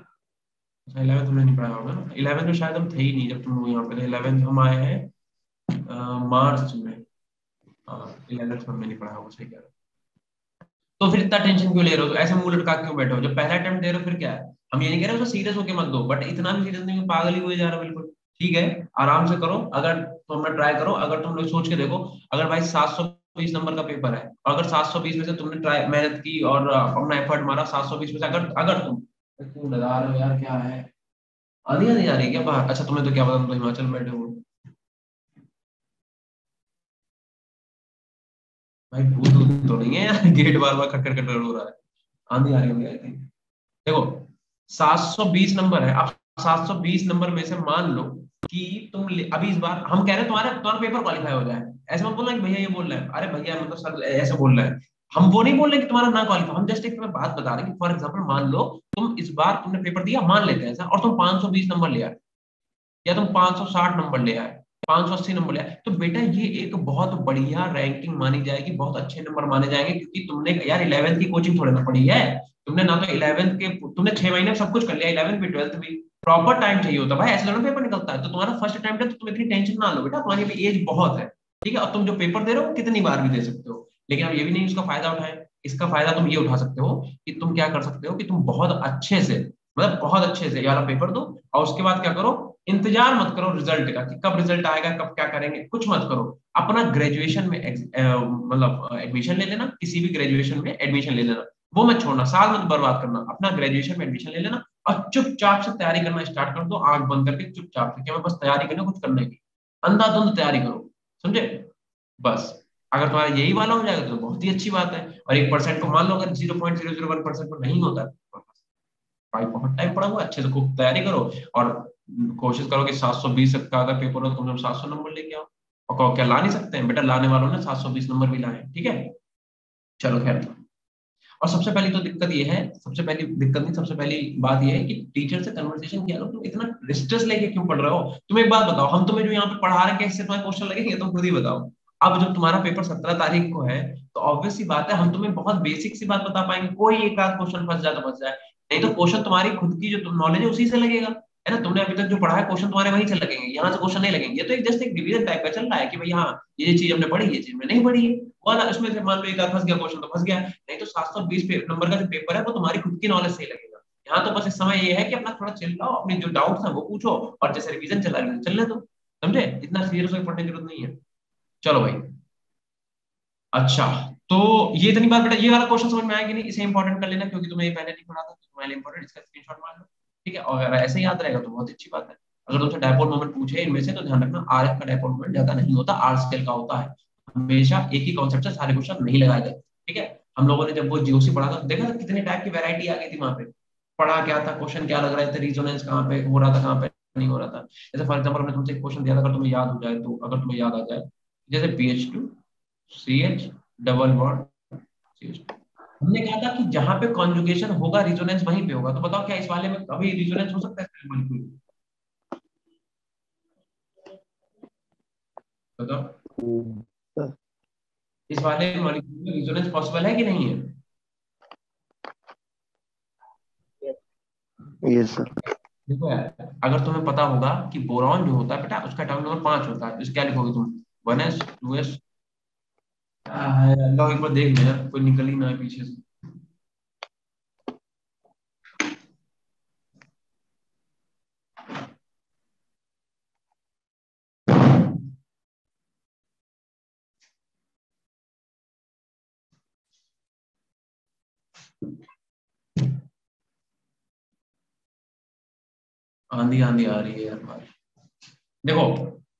अच्छा 11th हमने नहीं पढ़ा होगा ना, 11th में शायद हम थे ही नहीं जब तुम लोग यहाँ पे थे। 11th हम आए हैं मार्च में। हाँ 11th में हमने नहीं पढ़ा होगा, सही कह रहे हो। तो फिर इतना टेंशन क्यों ले रहे हो, तो ऐसे मुंह लटका क्यों बैठे हो, जब पहला अटेम्प्ट दे रहे हो फिर क्या है। हम ये नहीं कह रहे हो सीरियस होके मत दो, बट इतना भी सीरियस नहीं हो, पागल ही हुए जा रहा बिल्कुल। ठीक है, आराम से करो, अगर तुमने ट्राई करो, अगर तुम लोग सोच के देखो, अगर भाई 720 नंबर का पेपर है, और अगर 720 में से तुमने ट्राई मेहनत की और अपना एफर्ट मारा, 720 में से अगर अगर तुम क्यों लगा रहे हो यार, क्या है आधी आधी आ रही है क्या बाहर, अच्छा तुम्हें तो क्या पता, तुम तो हिमाचल में बैठे हो। भाई भूत भूत तो नहीं है यार, गेट बार बार खटखट खटखट हो रहा है, आंधी आ रही होगी आई थिंक। देखो 720 नंबर है, अब 720 नंबर में से मान लो कि अभी इस बार हम कह रहे हैं तुम्हारा तुम्हारा पेपर क्वालिफाई हो जाए, ऐसे मत बोलना कि भैया ये बोल रहे हैं, अरे भैया मतलब सर ऐसे बोल रहे हैं, हम वो नहीं बोल रहे कि तुम्हारा ना क्वालिफाई, हम जस्ट एक तुम्हें बात बता रहे हैं कि फॉर एग्जाम्पल मान लो तुम इस बार तुमने पेपर दिया, मान लेते हैं ऐसा, और तुम 520 नंबर ले आए, या तुम 560 नंबर ले आए, 580 नंबर ले आए, तो बेटा ये एक बहुत बढ़िया रैंकिंग मानी जाएगी, बहुत अच्छे नंबर माने जाएंगे, क्योंकि तुमने यार 11th की कोचिंग थोड़ी ना पढ़ी है। तुमने ना तो 11th के तुमने 6 महीने में सब कुछ कर लिया, 11th भी 12th भी, प्रॉपर टाइम चाहिए होता है भाई, ऐसे थोड़ा पेपर निकलता है। तो तुम्हारा फर्स्ट अटेम्प्ट है तो तुम इतनी टेंशन ना लो बेटा, तुम्हारी भी एज बहुत है। ठीक है, और तुम जो पेपर दे रहे हो कितनी बार भी दे सकते हो, लेकिन अब ये भी नहीं उसका फायदा उठाए। इसका फायदा तुम ये उठा सकते हो कि तुम क्या कर सकते हो कि तुम बहुत अच्छे से, मतलब बहुत अच्छे से ये वाला पेपर दो, और उसके बाद क्या करो, इंतजार मत करो रिजल्ट का कि कब रिजल्ट आएगा कब क्या करेंगे, कुछ मत करो। अपना ग्रेजुएशन में मतलब एडमिशन ले लेना, किसी भी ग्रेजुएशन में एडमिशन ले लेना, वो मत छोड़ना, साल मत बर्बाद करना, अपना ग्रेजुएशन में एडमिशन ले लेना, और चुपचाप से तैयारी करना स्टार्ट कर दो, आंख बंद करके चुपचाप से, कि हमें बस तैयारी करना, कुछ करने की, अंधाधुंध तैयारी करो, समझे। बस अगर तुम्हारा यही वाला हो जाएगा तो बहुत ही अच्छी बात है। और 1% को मान लो अगर 0.001% को नहीं होता, भाई बहुत टाइम पड़ा हुआ है, अच्छे से खूब तैयारी करो, और कोशिश करो कि 720 का अगर पेपर हो तुम 700 नंबर लेके आओ। और कहो क्या ला नहीं सकते हैं, बेटा लाने वालों ने 720 नंबर भी लाए, ठीक है। चलो खैर, और सबसे पहली तो दिक्कत ये है, सबसे पहली दिक्कत नहीं, सबसे पहली बात ये है कि टीचर से कन्वर्सेशन किया लो, तुम इतना स्ट्रेस लेके क्यों पढ़ रहे हो। तुम एक बात बताओ, हम तुम्हें जो यहाँ पे पढ़ा रहे हैं इससे तुम्हारे क्वेश्चन लगेंगे, तुम खुद ही बताओ। अब जब तुम्हारा पेपर 17 तारीख को है, तो ऑब्वियस सी बात है हम तुम्हें बहुत बेसिक सी बात बता पाएंगे, कोई एक आध क्वेश्चन फंस जाए तो फंस जाए, नहीं तो क्वेश्चन तुम्हारी खुद की जो नॉलेज है उसी से लगेगा, है ना। तुमने अभी तक जो पढ़ा है क्वेश्चन तुम्हारे वहीं से लगेंगे, यहाँ से क्वेश्चन नहीं लगेंगे। ये तो एक जस्ट एक डिवीजन टाइप का चल रहा है कि भाई हाँ ये चीज हमने पढ़ी, ये चीज हमने नहीं पढ़ी है, वाला उसमें से मान लो एक आध फंस गया क्वेश्चन तो फंस गया, नहीं तो 720 नंबर का जो पेपर है वो तुम्हारी खुद की नॉलेज से ही लगेगा। यहाँ तो बस इस समय ये है कि अपना थोड़ा चिल लाओ, अपने जो डाउट्स है वो पूछो, और जैसे रिवीजन चला रही चलने दो, समझे? इतना सीरियस होकर पढ़ने की जरूरत नहीं है। चलो भाई, अच्छा तो ये इतनी बात बेटा, ये वाला क्वेश्चन समझ में आया कि नहीं? इसे इंपॉर्टेंट कर लेना, क्योंकि तुम्हें ये पहले नहीं पढ़ा था, तो तुम्हारे लिए इंपॉर्टेंट, इसका स्क्रीनशॉट मार लो, ठीक है? और अगर ऐसे याद रहेगा तो बहुत अच्छी बात है। अगर तुमसे डायपोल मोमेंट पूछे इनमें से, तो ध्यान रखना आरएफ का डायपोल मोमेंट ज्यादा नहीं होता, आर स्केल का होता है। हमेशा एक ही कॉन्सेप्ट से सारे क्वेश्चन नहीं लगाए जाते, ठीक है? हम लोगों ने जब वो जीओसी पढ़ा था, देखा था कितने टाइप की वैरायटी आ गई थी वहां पे। पढ़ा क्या था, क्वेश्चन क्या लग रहे थे, रिजोनेंस कहाँ पे हो रहा था, कहाँ पे नहीं हो रहा था। जैसे फॉर एग्जाम्पल हमने तुमसे एक क्वेश्चन दिया था, अगर तुम्हें याद हो जाए, तो अगर तुम्हें याद आ जाए, जैसे BH2 CH double bond CH2, हमने कहा था कि जहां पे कॉन्जुगेशन होगा रिजोनेंस वहीं पे होगा। तो बताओ क्या इस वाले में कभी रिजोनेंस हो सकता है मॉलिक्यूल? बताओ इस वाले मॉलिक्यूल में रिजोनेंस पॉसिबल है कि नहीं है? Yes sir. देखो यार, अगर तुम्हें पता होगा कि बोरॉन जो होता है बेटा, उसका एटॉमिक नंबर 5 होता है, तो क्या लिखोगे तुम? 1s 2s। लो एक बार देख लेना, कोई निकल ही ना है पीछे से। आंधी आंधी आ रही है यार बाहर। देखो,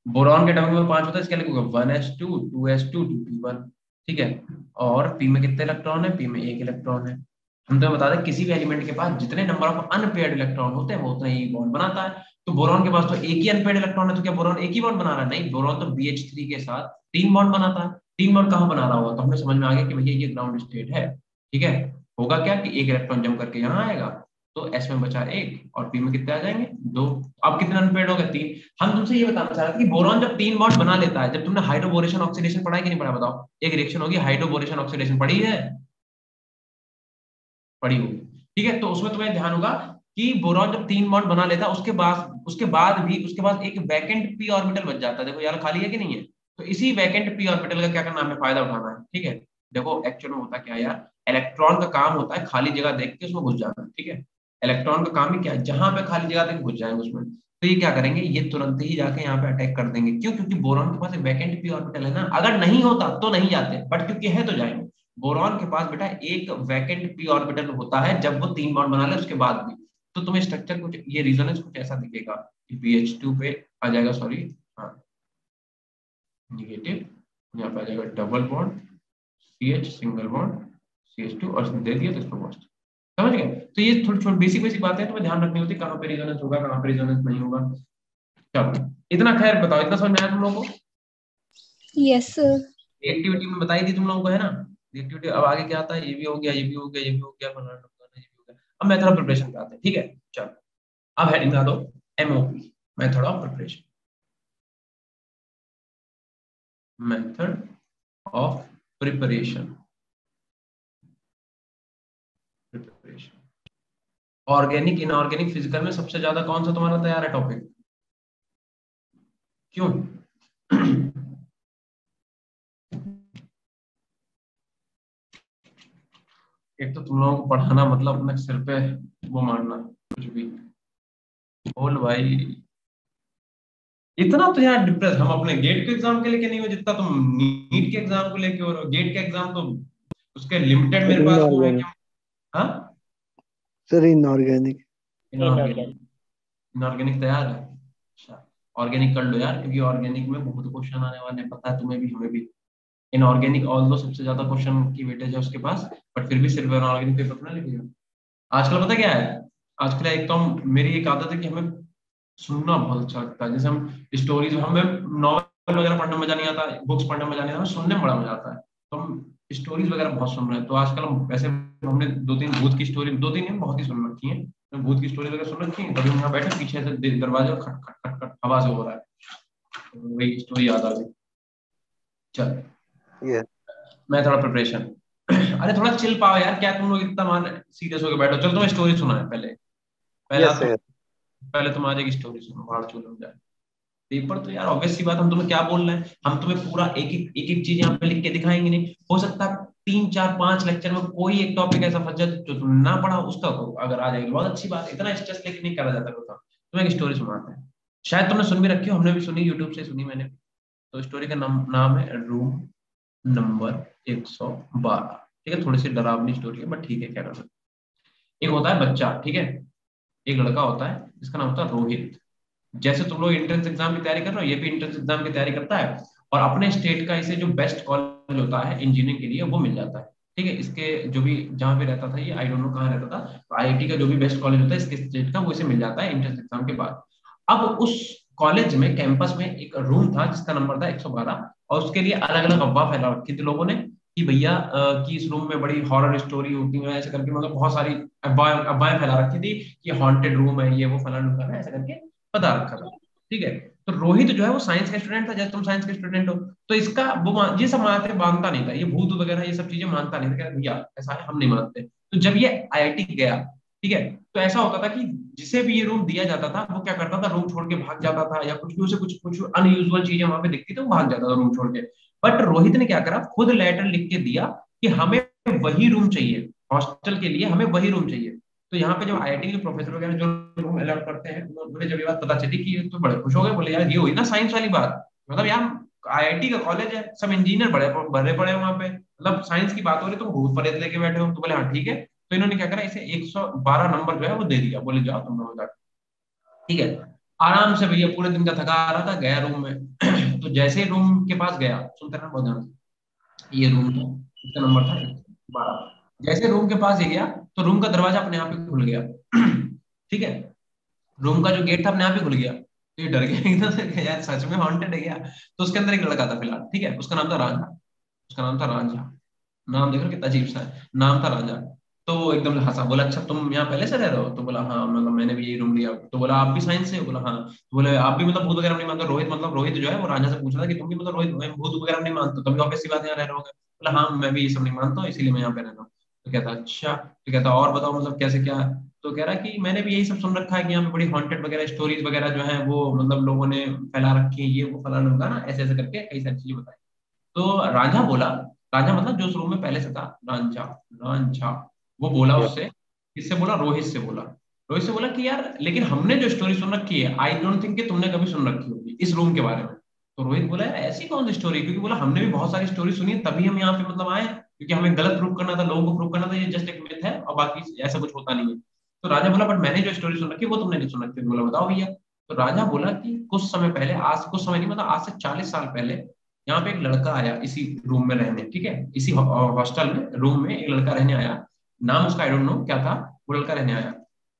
बोरॉन के एटॉमिक नंबर 5 होता है, इसके लिखोगे 1s2 2s2 2p1, ठीक है? और पी में कितने इलेक्ट्रॉन है? पी में 1 इलेक्ट्रॉन है। हम तुम्हें बता दें, किसी भी एलिमेंट के पास जितने नंबर ऑफ अनपेयर्ड इलेक्ट्रॉन होते हैं वो उतना ही बॉन्ड बनाता है। तो बोरॉन के पास तो एक ही अनपेयर्ड इलेक्ट्रॉन है, तो क्या बोरॉन एक ही बॉन्ड बना रहा है? नहीं, बोरॉन तो BH3 के साथ 3 बॉन्ड बनाता है। 3 बॉन्ड कहाँ बना रहा होगा? तो हमें समझ में आ गया कि भैया ये ग्राउंड स्टेट है, ठीक है? होगा क्या कि एक इलेक्ट्रॉन जम करके यहाँ आएगा, तो S में बचा 1 और P में कितने आ जाएंगे? 2। अब कितने अनपेयर्ड हो गए? 3। हम तुमसे ये बताना चाह रहे थे कि बोरॉन जब 3 बॉन्ड बना लेता है, जब तुमने हाइड्रोबोरेशन ऑक्सीडेशन पढ़ा है कि नहीं पढ़ा? बताओ, एक रिएक्शन होगी हाइड्रोबोरेशन ऑक्सीडेशन, पढ़ी है? पढ़ी होगी, ठीक है? तो उसमें तुम्हें ध्यान होगा कि बोरॉन जब 3 बॉन्ड बना लेता है, उसके बाद एक वैकेंट p ऑर्बिटल बच जाता है। देखो यार, खाली है कि नहीं है? तो इसी वैकेंट p ऑर्बिटल का क्या करना है? हमें फायदा उठाना है, ठीक है? देखो एक्चुअल में होता क्या है यार, इलेक्ट्रॉन का काम होता है खाली जगह देख के उसमें घुस जाना, ठीक है? इलेक्ट्रॉन का काम ही क्या है? जहां पे खाली जगह देख घुस जाएंगे उसमें। तो ये क्या करेंगे, ये तुरंत ही जाके यहाँ पे अटैक कर देंगे। क्यों? क्योंकि बोरॉन के पास एक वैकेंट p ऑर्बिटल है ना। अगर नहीं होता तो नहीं जाते, बट क्योंकि है तो जाएंगे। बोरॉन के पास बेटा एक वैकेंट p ऑर्बिटल होता है जब वो 3 बॉन्ड बना ले उसके बाद भी। तो तुम्हें स्ट्रक्चर कुछ, ये रेजोनेंस कुछ ऐसा दिखेगा कि BH2 पे आ जाएगा, सॉरी हाँ, निगेटिव, यहाँ पे आ जाएगा double bond CH single bond CH2 और दे दिया तो इसको पॉजिटिव। समझ गए? तो ये थोड़ी छोटी बेसिक बेसिक बातें तुम्हें ध्यान रखनी होती है, कहाँ पे रेजोनेंस होगा, कहाँ पे रेजोनेंस नहीं होगा। चलो इतना खैर बताओ, इतना समझ में आया तुम लोगों को? Yes sir. एक्टिविटी में बताई थी तुम लोगों को, है ना? एक्टिविटी अब आगे क्या आता है, ये भी हो गया, ये भी हो गया, ये भी हो गया, बनाना ये भी हो गया। अब मेथड ऑफ प्रिपरेशन पे आते हैं, ठीक है? चलो अब हेडिंग बता दो, MOP, method of preparation. Method of preparation, organic inorganic physical में सबसे ज्यादा कौन सा तुम्हारा तैयार है टॉपिक? क्यों? एक तो तुम लोगों को पढ़ाना मतलब अपने सिर पे वो मारना, कुछ भी बोल भाई। इतना तो यार डिप्रेस हम अपने गेट के एग्जाम के लेके नहीं हो जितना तुम नीट के एग्जाम को लेके हो रहे हो। गेट के एग्जाम तो उसके लिमिटेड मेरे पास वो है कि हाँ सर इनऑर्गेनिक। इनऑर्गेनिक, इनऑर्गेनिक तैयार है? अच्छा, ऑर्गेनिक कर लो यार, क्योंकि ऑर्गेनिक में बहुत क्वेश्चन आने वाले हैं, पता है तुम्हें भी हमें भी। इनऑर्गेनिक ऑल्दो सबसे ज्यादा क्वेश्चन की वेटेज है उसके पास, बट फिर भी सिर्फ इनऑर्गेनिक पेपर अपना लिखिएगा। आजकल पता क्या है, आजकल एक तो मेरी एक आदत है कि हमें सुनना बहुत अच्छा लगता है। जैसे हम स्टोरीज, हमें नॉवल वगैरह पढ़ने में मजा नहीं आता, बुक्स पढ़ने में मजा नहीं आता, हमें सुनने में बड़ा मजा आता है। तो हम स्टोरीज वगैरह बहुत सुन रहे हैं। तो आजकल हम वैसे, हमने 2-3 भूत की स्टोरी, 2-3 नहीं बहुत ही सुन रखी है, तो भूत की स्टोरी वगैरह सुन रखी है। कभी हम यहाँ बैठे पीछे से दरवाजे खट खट खट खट आवाज हो रहा है, तो वही स्टोरी याद आ गई। चल मैं थोड़ा प्रिपरेशन अरे थोड़ा चिल पाओ यार, क्या तुम लोग इतना मान सीरियस होकर बैठो? चलो तुम्हें स्टोरी सुना है पहले, पहले तुम आज एक स्टोरी सुनो, भाड़ चूल हो जाए। पेपर तो यार ऑब्वियस सी बात, हम तुम्हें क्या बोल रहे हैं, हम तुम्हें पूरा एक एक चीज यहाँ पे लिख के दिखाएंगे नहीं। हो सकता है 3-4-5 लेक्चर में कोई एक टॉपिक ऐसा फंस जाए जो तुमने ना पढ़ा, उसका तो अगर आ जाएगी बहुत अच्छी बात। इतना स्ट्रेस लेके नहीं करा जाता। तुम्हें एक स्टोरी सुनाते हैं। शायद तुमने सुन भी रखी हो, हमने भी सुनी, यूट्यूब से सुनी मैंने। तो स्टोरी का नाम है रूम नंबर 112। ठीक है, थोड़ी सी डरावनी स्टोरी है बट ठीक है, क्या कर सकते। एक होता है बच्चा, ठीक है, एक लड़का होता है जिसका नाम होता है रोहित। जैसे तुम लोग एंट्रेंस एग्जाम की तैयारी कर रहे हो, ये भी एंट्रेंस एग्जाम की तैयारी करता है, और अपने स्टेट का इसे जो बेस्ट कॉलेज होता है इंजीनियरिंग के लिए वो मिल जाता है। ठीक है, इसके जो भी जहाँ पे रहता था ये, आई डोंट नो कहाँ रहता था, तो आईआईटी का जो भी बेस्ट कॉलेज होता है इसके स्टेट का, वो इसे मिल जाता है एंट्रेंस एग्जाम के बाद। अब उस कॉलेज में कैंपस में एक रूम था जिसका नंबर था 112, और उसके लिए अलग अलग अफवाह फैला रखी थी लोगों ने कि भैया कि इस रूम में बड़ी हॉरर स्टोरी होती है, ऐसे करके मतलब बहुत सारी अफवाहें फैला रखी थी कि हॉन्टेड रूम है, ये वो फलाना ढुकाना, ऐसे करके बता रखा था। ठीक है, तो रोहित जो है वो साइंस का स्टूडेंट था, जैसे तुम साइंस के स्टूडेंट हो, तो इसका ये सब मानता नहीं था, ये भूत वगैरह ये सब चीजें मानता नहीं था, कहता भैया ऐसा है हम नहीं मानते। तो जब ये आईआईटी गया, ठीक है, तो ऐसा होता था कि जिसे भी ये रूम दिया जाता था वो क्या करता था, रूम छोड़ के भाग जाता था, या कुछ भी उसे कुछ कुछ अनयूजुअल चीजें वहां पे दिखती थी वो भाग जाता था रूम छोड़ के। बट रोहित ने क्या करा, खुद लेटर लिख के दिया कि हमें वही रूम चाहिए, हॉस्टल के लिए हमें वही रूम चाहिए। तो यहाँ पे जब आईआईटी के प्रोफेसर वगैरह जो रूम अलॉट करते हैं, उन्हें जब ये बात पता चली कि तो बड़े खुश हो गए, बोले यार ये हुई ना साइंस वाली बात, मतलब यार आईआईटी का कॉलेज है, सब इंजीनियर बड़े भरे पड़े हैं वहां पे, मतलब साइंस की बात हो रही, तुम भूत प्रेत लेके बैठे हो। तो बोले हाँ ठीक है। तो इन्होंने क्या करा, इसे 112 नंबर जो है वो दे दिया, बोले जाओ तुम लोग जाकर। ठीक है, आराम से भैया पूरे दिन का थका आ रहा था, गया रूम में तो जैसे ही रूम के पास गया, सुनते रहना बहुत ध्यान से, ये रूम था, इसका नंबर था 112। जैसे रूम के पास ही गया तो रूम का दरवाजा अपने आप ही खुल गया। ठीक है, रूम का जो गेट था अपने आप ही खुल गया, तो ये डर गया एकदम से कि यार सच में हॉन्टेड है क्या। तो उसके अंदर एक लड़का था फिलहाल, ठीक है, उसका नाम था रांझा। उसका नाम था रांझा, नाम देख रहे हो कितना अजीब सा है, नाम था रांझा। तो एकदम से हंसा, बोला अच्छा तुम यहाँ पहले से रह रहे हो, तो बोला हाँ, मतलब मैंने भी यही रूम लिया। तो बोला आप भी साइंस से हो, बोला हाँ। तो बोले आप भी मतलब भूत वगैरह नहीं मानते, रोहित मतलब रोहित जो है वो रांझा से पूछ रहा था कि तुम भी मतलब रोहित भूत वगैरह नहीं मानते, तुम भी ऑब्वियस सी बात यहाँ रह रहे होगे। बोला हाँ मैं भी ये सब नहीं मानता हूँ, इसीलिए मैं यहाँ पे रह रहा हूँ। तो कहता अच्छा, तो कहता और बताओ मतलब कैसे क्या है। तो कह रहा है कि मैंने भी यही सब सुन रखा है कि यहाँ पे बड़ी हॉन्टेड वगैरह स्टोरीज वगैरह जो है वो मतलब लोगों ने फैला रखी है, ये वो फलाना होगा ना, ऐसे ऐसे करके कई सारी चीजें बताई। तो रांझा बोला, रांझा मतलब जो उस रूम में पहले से था, रांझा, रांझा, वो बोला यस। उससे, किससे बोला, रोहित से बोला। रोहित से बोला कि यार लेकिन हमने जो स्टोरी सुन रखी है, आई डोंट थिंक कि तुमने कभी सुन रखी होगी इस रूम के बारे में। तो रोहित बोला यार ऐसी कौन सी स्टोरी, क्योंकि बोला हमने भी बहुत सारी स्टोरी सुनी है तभी हम यहाँ पे मतलब आए, क्योंकि हमें गलत प्रूव करना था, लोगों को प्रूव करना था ये जस्ट एक मिथ है और बाकी ऐसा कुछ होता नहीं है। तो राजा बोला बट मैंने जो स्टोरी सुन रखी है वो तुमने नहीं सुन रखी। बोला बताओ भैया। तो राजा बोला कि कुछ समय पहले, आज कुछ समय नहीं मतलब आज से 40 साल पहले, यहाँ पे एक लड़का आया इसी रूम में रहने, ठीक है, इसी हॉस्टल में रूम में एक लड़का रहने आया, नाम उसका आई डोंट नो क्या था, वो लड़का रहने आया।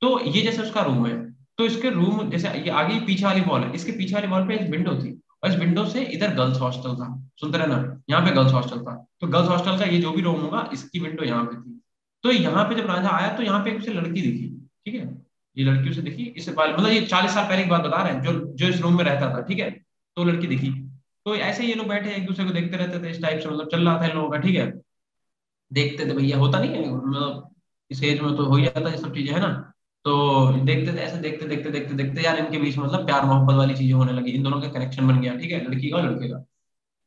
तो ये जैसे उसका रूम है, तो इसके रूम जैसे ये आगे पीछे वाली वॉल है, इसके पीछे वाली वॉल पे एक विंडो थी, और इस विंडो से इधर गर्ल्स हॉस्टल था, सुनते रहना, यहाँ पे गर्ल्स हॉस्टल था। तो गर्ल्स हॉस्टल का ये जो भी रूम होगा इसकी विंडो यहाँ पे थी। तो यहाँ पे जब राजा आया तो यहाँ पे उसे लड़की दिखी, ठीक है, ये लड़की उसे दिखी, इस मतलब ये 40 साल पहले की बात बता रहे हैं, जो जो इस रूम में रहता था, ठीक है। तो लड़की दिखी, तो ऐसे ही ये लोग बैठे एक दूसरे को देखते रहते थे, इस टाइप से मतलब चल रहा था इन लोगों का, ठीक है। देखते थे भैया, होता नहीं है मतलब इस एज में तो हो ही जाता है ये सब चीजें, है ना। तो देखते थे ऐसे, देखते देखते देखते देखते यार इनके बीच मतलब प्यार मोहब्बत वाली चीजें होने लगी, इन दोनों का कनेक्शन बन गया, ठीक है, लड़की का और लड़के का।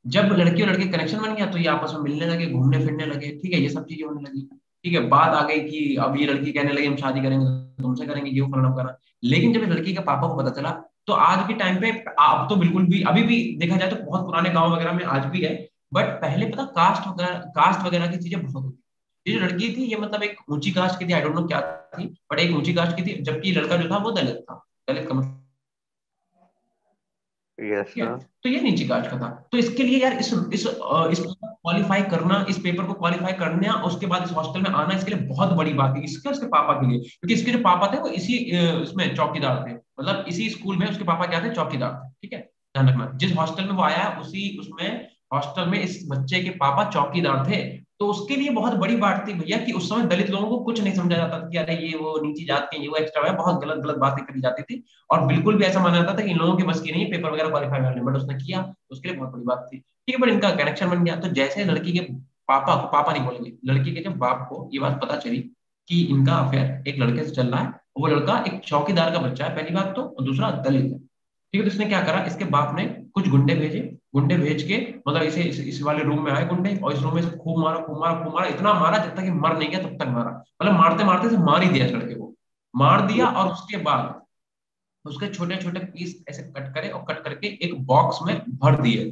जब लड़की और लड़के कनेक्शन बन गया तो ये आपस में मिलने लगे, घूमने फिरने लगे, ठीक है, ये सब चीजें होने लगी। ठीक है, बात आ गई कि अब ये लड़की कहने लगी हम शादी करेंगे, तुमसे करेंगे, ये फलाना करना। लेकिन जब इस लड़की के पापा को पता चला, तो आज के टाइम पे, अब तो बिल्कुल भी अभी भी देखा जाए तो बहुत पुराने गांव वगैरह में आज भी है, बट पहले पता कास्ट वगैरह की चीजें बहुत होती। ये जो लड़की थी ये मतलब एक ऊंची कास्ट की थी, आई डोंट नो क्या थी, बट एक ऊंची कास्ट की थी, जबकि लड़का जो था वो दलित था। दलित का मतलब, यस ठीक है, सर। तो ये नीची कास्ट का था। तो इसके लिए यार इस क्वालिफाई करना, इस पेपर को क्वालिफाई करना, उसके बाद इस हॉस्टल में आना, इसके लिए बहुत बड़ी बात है, इसके उसके पापा के लिए, क्योंकि इसके जो पापा थे वो इसी इसमें चौकीदार थे, मतलब इसी स्कूल में उसके पापा क्या थे, चौकीदार थे, ठीक है। ध्यान रखना, जिस हॉस्टल में वो आया है उसी उसमें हॉस्टल में इस बच्चे के पापा चौकीदार थे। तो उसके लिए बहुत बड़ी बात थी भैया कि उस समय दलित लोगों को कुछ नहीं समझा जाता था कि अरे ये वो नीची जात के, ये वो एक्स्ट्रा है, बहुत गलत गलत बातें करी जाती थी। और बिल्कुल भी ऐसा माना जाता था कि इन लोगों की बस की नहीं पेपर वगैरह क्वालिफाई करने, बट उसने किया, उसके लिए बहुत बड़ी बात थी, ठीक है। बट इनका कनेक्शन बन गया, तो जैसे लड़की के पापा को, पापा नहीं बोलेंगे, लड़की के जब बाप को ये बात पता चली कि इनका अफेयर एक लड़के से चल रहा है, वो लड़का एक चौकीदार का बच्चा है पहली बात तो, और दूसरा दलित है, ठीक है। तो इसने क्या करा, इसके बाप ने कुछ गुंडे भेजे, गुंडे भेज के मतलब इस वाले रूम में आए गुंडे, और इस रूम में से खूब मारा खूब मारा खूब मारा, इतना मारा जब तक कि मर नहीं गया तब तक मारा, मतलब मारते मारते से मार ही दिया इस लड़के को, मार दिया। और उसके बाद उसके छोटे छोटे पीस ऐसे कट करे और कट करके एक बॉक्स में भर दिए।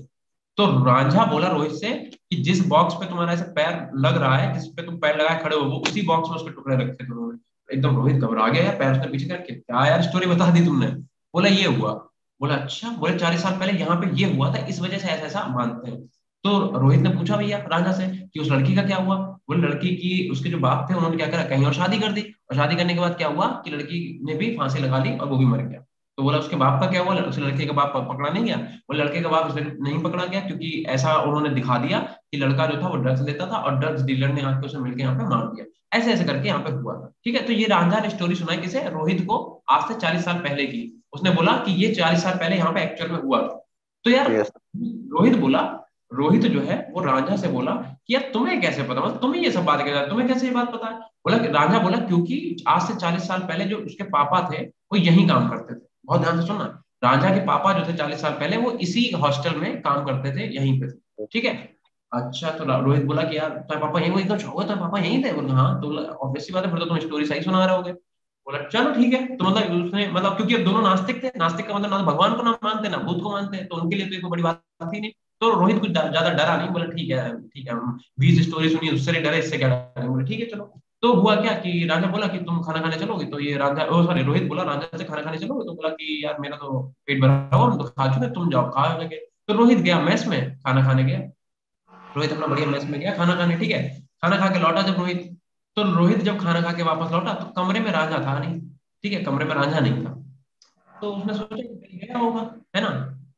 तो रांझा बोला रोहित से कि जिस बॉक्स पे तुम्हारा ऐसे पैर लग रहा है, जिस पे तुम पैर लगाए खड़े हो, वो उसी बॉक्स में उसके टुकड़े रखे थे उन्होंने। एकदम रोहित घबरा गया यार, पैर उसने पीछे करके, क्या यार स्टोरी बता दी तुमने। बोला ये हुआ। बोला अच्छा। बोले 40 साल पहले यहाँ पे ये हुआ था, इस वजह से ऐसा ऐसा मानते हैं। तो रोहित ने पूछा भैया रांझा से कि उस लड़की का क्या हुआ। बोले लड़की की, उसके जो बाप थे उन्होंने क्या करा, कहीं और शादी कर दी, और शादी करने के बाद क्या हुआ कि लड़की ने भी फांसी लगा ली और वो भी मर गया। तो बोला उसके बाप का क्या हुआ, उस लड़के का बाप पकड़ा नहीं गया। वो लड़के का बाप इसलिए नहीं पकड़ा गया क्योंकि ऐसा उन्होंने दिखा दिया कि लड़का जो था वो ड्रग्स लेता था और ड्रग्स डीलर ने आके उसे मिलकर यहाँ पे मार दिया। ऐसे ऐसे करके यहाँ पे हुआ था। ठीक है, तो ये रांझा ने स्टोरी सुनाई किसे, रोहित को, आज से 40 साल पहले की। उसने बोला कि ये 40 साल पहले यहाँ पे एक्चुअल में हुआ था। तो यार यस रोहित बोला, रोहित जो है वो रांझा से बोला कि यार तुम्हें कैसे पता, मतलब तुम्हें ये सब बात क्या, तुम्हें कैसे ये बात पता है। बोला कि रांझा बोला क्योंकि आज से 40 साल पहले जो उसके पापा थे वो यही काम करते थे। बहुत ध्यान से सुनना, रांझा के पापा जो थे 40 साल पहले वो इसी हॉस्टल में काम करते थे, यहीं पे थे। ठीक है। अच्छा, तो रोहित बोला कि यार तुम्हारे पापा यहीं, वो एकदम शौक है, तुम्हारे पापा यहीं थे। बोला हाँ। तो ऑब्वियसली बात है, फिर तो तुम स्टोरी सही सुना रहे होगे। बोला चलो ठीक है। तो मतलब उसने, मतलब क्योंकि अब दोनों नास्तिक थे, नास्तिक का मतलब ना तो भगवान को ना मानते ना भूत को मानते, तो उनके लिए तो ये कोई बड़ी बात थी नहीं। तो रोहित कुछ ज्यादा डरा नहीं, बोला ठीक है ठीक है, 20 स्टोरी सुनी उससे नहीं डरे, इससे क्या डरे। बोले ठीक है चलो। तो हुआ क्या कि राजा बोला कि तुम खाना खाने चलोगे, तो ये राजा, ओ सॉरी, रोहित बोला राजा से खाना खाने चलोगे, तो बोला कि यार मेरा तो पेट भरा हुआ, मैं तो खा चुका, तुम जाओ खा लगे। तो रोहित गया मेस में खाना खाने गया। रोहित अपना बढ़िया मेस में गया खाना खाने। ठीक है। खाना खा के लौटा जब रोहित, तो रोहित जब खाना खा के वापस लौटा तो कमरे में राजा था नहीं। ठीक है, कमरे में राजा नहीं था। तो उसने सोचा कि कहीं गया होगा, है ना।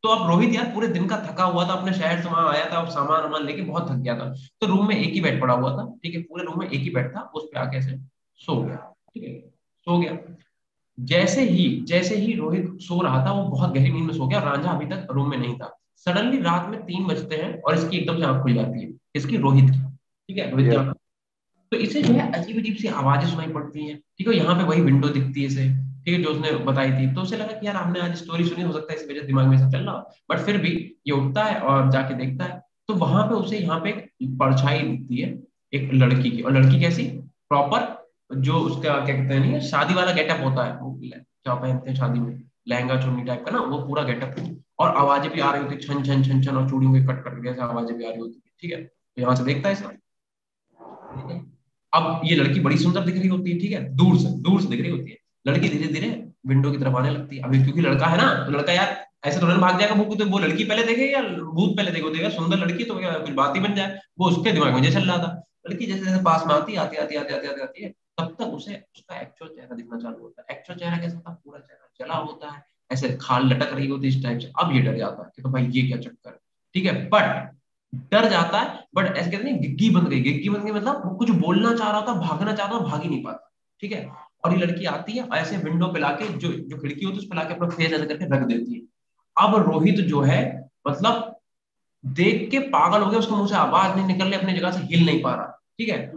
तो अब रोहित यार पूरे दिन का थका हुआ था, अपने शहर से वहां आया था, अब सामान वामान लेके बहुत थक गया था। तो रूम में एक ही बेड पड़ा हुआ था। ठीक है, पूरे रूम में एक ही बेड था, उस पे आके ऐसे सो गया। ठीक है, सो गया। जैसे ही रोहित सो रहा था, वो बहुत गहरी नींद में सो गया, रांझा अभी तक रूम में नहीं था। सडनली रात में 3 बजते हैं और इसकी एकदम से आंख खुल जाती है, इसकी, रोहित की। ठीक है, रोहित की यस आंख। तो इसे जो है अजीब अजीब सी आवाजें सुनाई पड़ती हैं। ठीक है, यहाँ पे वही विंडो दिखती है इसे। ठीक है, जो उसने बताई थी। तो उसे लगा कि यार हमने आज स्टोरी सुनी, हो सकता है इस वजह से दिमाग में ऐसा चल रहा हो। बट फिर भी ये उठता है और जाके देखता है, तो वहां पे उसे यहाँ पे एक परछाई दिखती है, एक लड़की की। और लड़की कैसी, प्रॉपर, जो उसका क्या कहते हैं, नहीं शादी वाला गेटअप होता है, वो क्या पहनते हैं शादी में, लहंगा चुन्नी टाइप का ना, वो पूरा गेटअप। और आवाजें भी आ रही होती, छन छन छन छन, और चूड़ियों के कट कट के ऐसे आवाजें भी आ रही होती है। ठीक है, तो यहाँ से देखता है इसे। ठीक है। अब ये लड़की बड़ी सुंदर दिख रही होती है। ठीक है, दूर से दिख रही होती है। लड़की धीरे धीरे विंडो की तरफ आने लगती है। अभी क्योंकि लड़का है ना, तो लड़का यार ऐसे तो भाग जाएगा भूत, तो वो लड़की पहले देखे या भूत पहले देखो, देगा सुंदर लड़की तो क्या कुछ बात ही बन जाए, वो उसके दिमाग में ये चल रहा था। लड़की जैसे जैसे पास में आती आती आती आती आती आती आती है, तब तक उसे उसका एक्चुअल चेहरा दिखना चालू होता है। एक्चुअल चेहरा कैसा था, पूरा चेहरा जला होता है, ऐसे खाल लटक रही होती है इस टाइप से। अब ये डर जाता है कि तो भाई ये क्या चक्कर है। ठीक है, बट डर जाता है, बट ऐसे कहते हैं गिग्गी बन गई, गिग्गी बन गई मतलब वो कुछ बोलना चाह रहा था, भागना चाह रहा था, भाग ही नहीं पाता। ठीक है, और ये लड़की आती है और ऐसे विंडो पे लाके, जो जो खिड़की होती है उस पे लाके अपना फेस ऐसे करके रख देती है। अब रोहित जो है, मतलब देख के पागल हो गया, उसके मुंह से आवाज नहीं निकल रही, अपनी जगह से हिल नहीं पा रहा। ठीक है,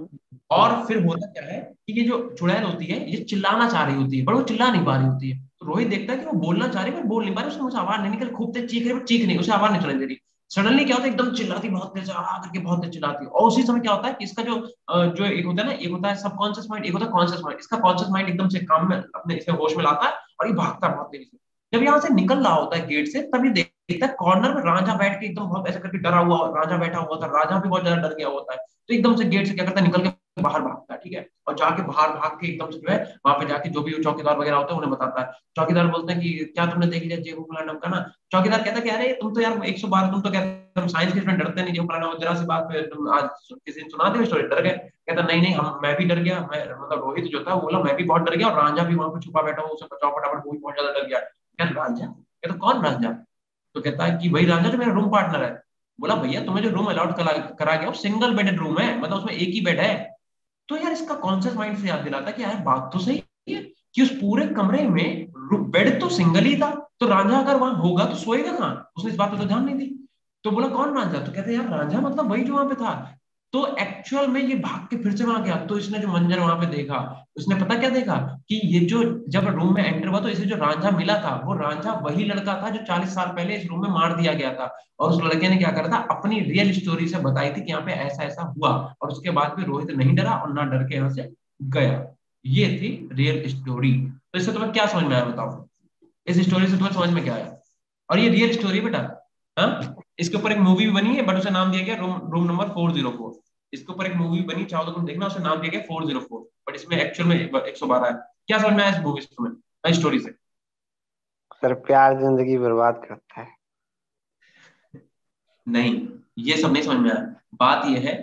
और फिर होता क्या है कि ये जो चुड़ैल होती है ये चिल्लाना चाह रही होती है, पर वो चिल्ला नहीं पा रही होती है। तो रोहित देखता है कि वो बोलना चाह रही है पर बोल नहीं पा रही, उसके मुंह से आवाज नहीं निकल, खूब तेज चीख रही है पर चीख नहीं, उसे आवाज नहीं सुनाई दे रही। सडनली क्या होता है, एकदम चिल्लाती बहुत तेज, आ करके बहुत तेज चिल्लाती है। और उसी समय क्या होता है कि इसका जो एक होता है ना, एक होता है सबकॉन्शियस माइंड, एक होता है कॉन्शियस माइंड। इसका कॉन्शियस माइंड एकदम से काम में अपने इसे होश में लाता है और ये भागता है बहुत तेजी से। जब यहाँ से निकल रहा होता है गेट से, तभी देखता है कॉर्नर में राजा बैठ के एकदम बहुत ऐसा करके डरा हुआ, राजा बैठा हुआ था। राजा भी बहुत ज्यादा डर गया होता है। तो एकदम से गेट से क्या करता है, निकल के बाहर भागता है। ठीक है, और जाके बाहर भाग के एकदम से जो है वहां पे जाके जो भी चौकीदार वगैरह होते हैं उन्हें बताता है। चौकीदार बोलते हैं कि क्या तुमने देख लिया जेबू फलाना का ना। चौकीदार कहता है कि अरे तुम तो यार 112, तुम तो कहते, हम साइंस के स्टूडेंट डरते नहीं, जेबू फलाना, जरा सी बात पे तुम आज किसी ने सुना दी स्टोरी, डर गए। कहता नहीं नहीं, हम मैं भी डर गया, मैं मतलब रोहित जो था वो बोला मैं भी बहुत डर गया, और रांझा भी वहां पे छुपा बैठा हुआ, उसे बचाओ फटाफट, वो भी बहुत ज्यादा डर गया। क्या रांझा, कहता कौन रांझा। तो कहता है कि वही रांझा जो मेरा रूम पार्टनर है। बोला भैया तुम्हें जो रूम अलाउड करा गया वो सिंगल बेडेड रूम है, मतलब उसमें एक ही बेड है। तो यार इसका कॉन्शियस माइंड से याद दिलाता कि यार बात तो सही है कि उस पूरे कमरे में बेड तो सिंगल ही था, तो रांझा अगर वहां होगा तो सोएगा कहाँ, उसने इस बात पे तो ध्यान नहीं दी। तो बोला कौन रांझा, तो कहते यार रांझा मतलब वही जो वहां पे था। तो एक्चुअल में ये भाग के फिर से वहां गया, तो इसने जो मंजर वहां पे देखा, उसने पता क्या देखा कि ये जो, जब रूम में एंटर हुआ तो इसे जो रांझा मिला था, वो रांझा वही लड़का था जो 40 साल पहले इस रूम में मार दिया गया था। और उस लड़के ने क्या करा था, अपनी रियल स्टोरी से बताई थी कि यहाँ पे ऐसा ऐसा हुआ। और उसके बाद भी रोहित नहीं डरा और ना डर के यहाँ से गया। ये थी रियल स्टोरी। तो इससे तुम्हें क्या समझ में आया बताओ, इस स्टोरी से तुम्हें समझ में क्या आया? और ये रियल स्टोरी बेटा, हाँ, इसके ऊपर एक मूवी भी बनी है बट उसे नाम दिया गया रूम नंबर 404। इसके ऊपर एक मूवी बनी, चाहो तो तुम देखना, उसे नाम दिया गया 404, बट इसमें एक्चुअल में 112 है। क्या समझ में आया इस मूवी से तुम्हें, स्टोरी से? सर प्यार जिंदगी बर्बाद करता है। नहीं, ये सब नहीं समझ में आया। बात ये है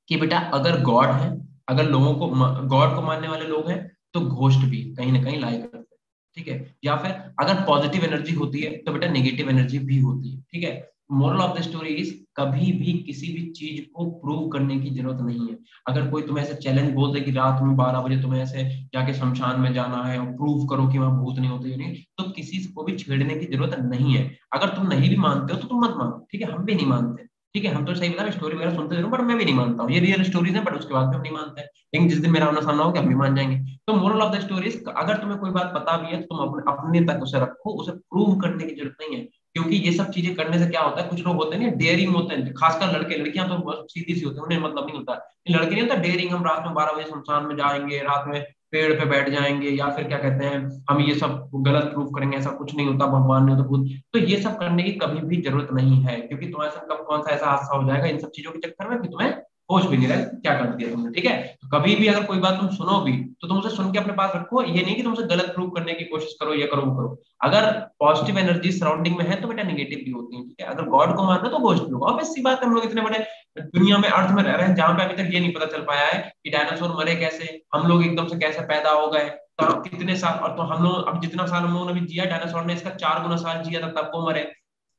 कि बेटा अगर गॉड है, अगर लोगों को गॉड को मानने वाले लोग हैं तो घोस्ट भी कहीं ना कहीं लाई करते हैं, ठीक है? या फिर अगर पॉजिटिव एनर्जी होती है तो बेटा नेगेटिव एनर्जी भी होती है, ठीक है? Moral of the story is कभी भी किसी भी चीज को प्रूव करने की जरूरत नहीं है। अगर कोई तुम्हें ऐसे चैलेंज बोल दे कि रात में 12 बजे तुम्हें ऐसे जाके शमशान में जाना है और प्रूव करो कि वहां भूत नहीं होते, नहीं, तो किसी को भी छेड़ने की जरूरत नहीं है। अगर तुम नहीं भी मानते हो तो तुम मत मानो, ठीक है? हम भी नहीं मानते, ठीक है? हम तो सही बता, स्टोरी वगैरह सुनते जरूर, बट मैं भी नहीं मानता हूँ, ये रियल स्टोरीज है, बट उसके बाद भी हम नहीं मानते हैं। लेकिन जिस दिन मेरा आमना सामना होगा हम भी मान जाएंगे। तो मोरल ऑफ द स्टोरी, अगर तुम्हें कोई बात पता भी है तो तुम अपने तक उसे रखो, उसे प्रूव करने की जरूरत नहीं है। क्योंकि ये सब चीजें करने से क्या होता है, कुछ लोग होते हैं ना डेयरिंग होते हैं, खासकर लड़के, लड़कियां तो बहुत सीधी सी होती है, उन्हें मतलब नहीं होता। लड़के नहीं होता डेयरिंग, हम रात में 12 बजे शमशान में जाएंगे, रात में पेड़ पे बैठ जाएंगे, या फिर क्या कहते हैं, हम ये सब गलत प्रूफ करेंगे, ऐसा कुछ नहीं होता, भगवान नहीं होता, भूत। तो ये सब करने की कभी भी जरूरत नहीं है, क्योंकि तुम्हारे साथ कब कौन सा ऐसा हादसा हो जाएगा इन सब चीजों के चक्कर में कि तुम्हें होश भी नहीं रहे क्या कर दिया तुमने, ठीक है? तो कभी भी अगर कोई बात तुम सुनो भी तो तुम उसे सुन के अपने पास रखो, ये नहीं कि तुम उसे गलत प्रूव करने की कोशिश करो, ये करो वो करो। अगर पॉजिटिव एनर्जी सराउंडिंग में है तो बेटा नेगेटिव भी होती है, ठीक है? अगर गॉड को मानना तो घोस्ट भी होगा, ऑब्वियस सी बात है। हम लोग इतने बड़े दुनिया में, अर्थ में रह रहे हैं जहां पे अभी तक ये नहीं पता चल पाया है कि डायनासोर मरे कैसे, हम लोग एकदम से कैसे पैदा हो गए, तो कितने साल, और तो हम लोग अब जितना साल हम लोगों ने भी जिया, डायनासोर ने इसका 4 गुना साल जिया था तब वो मरे।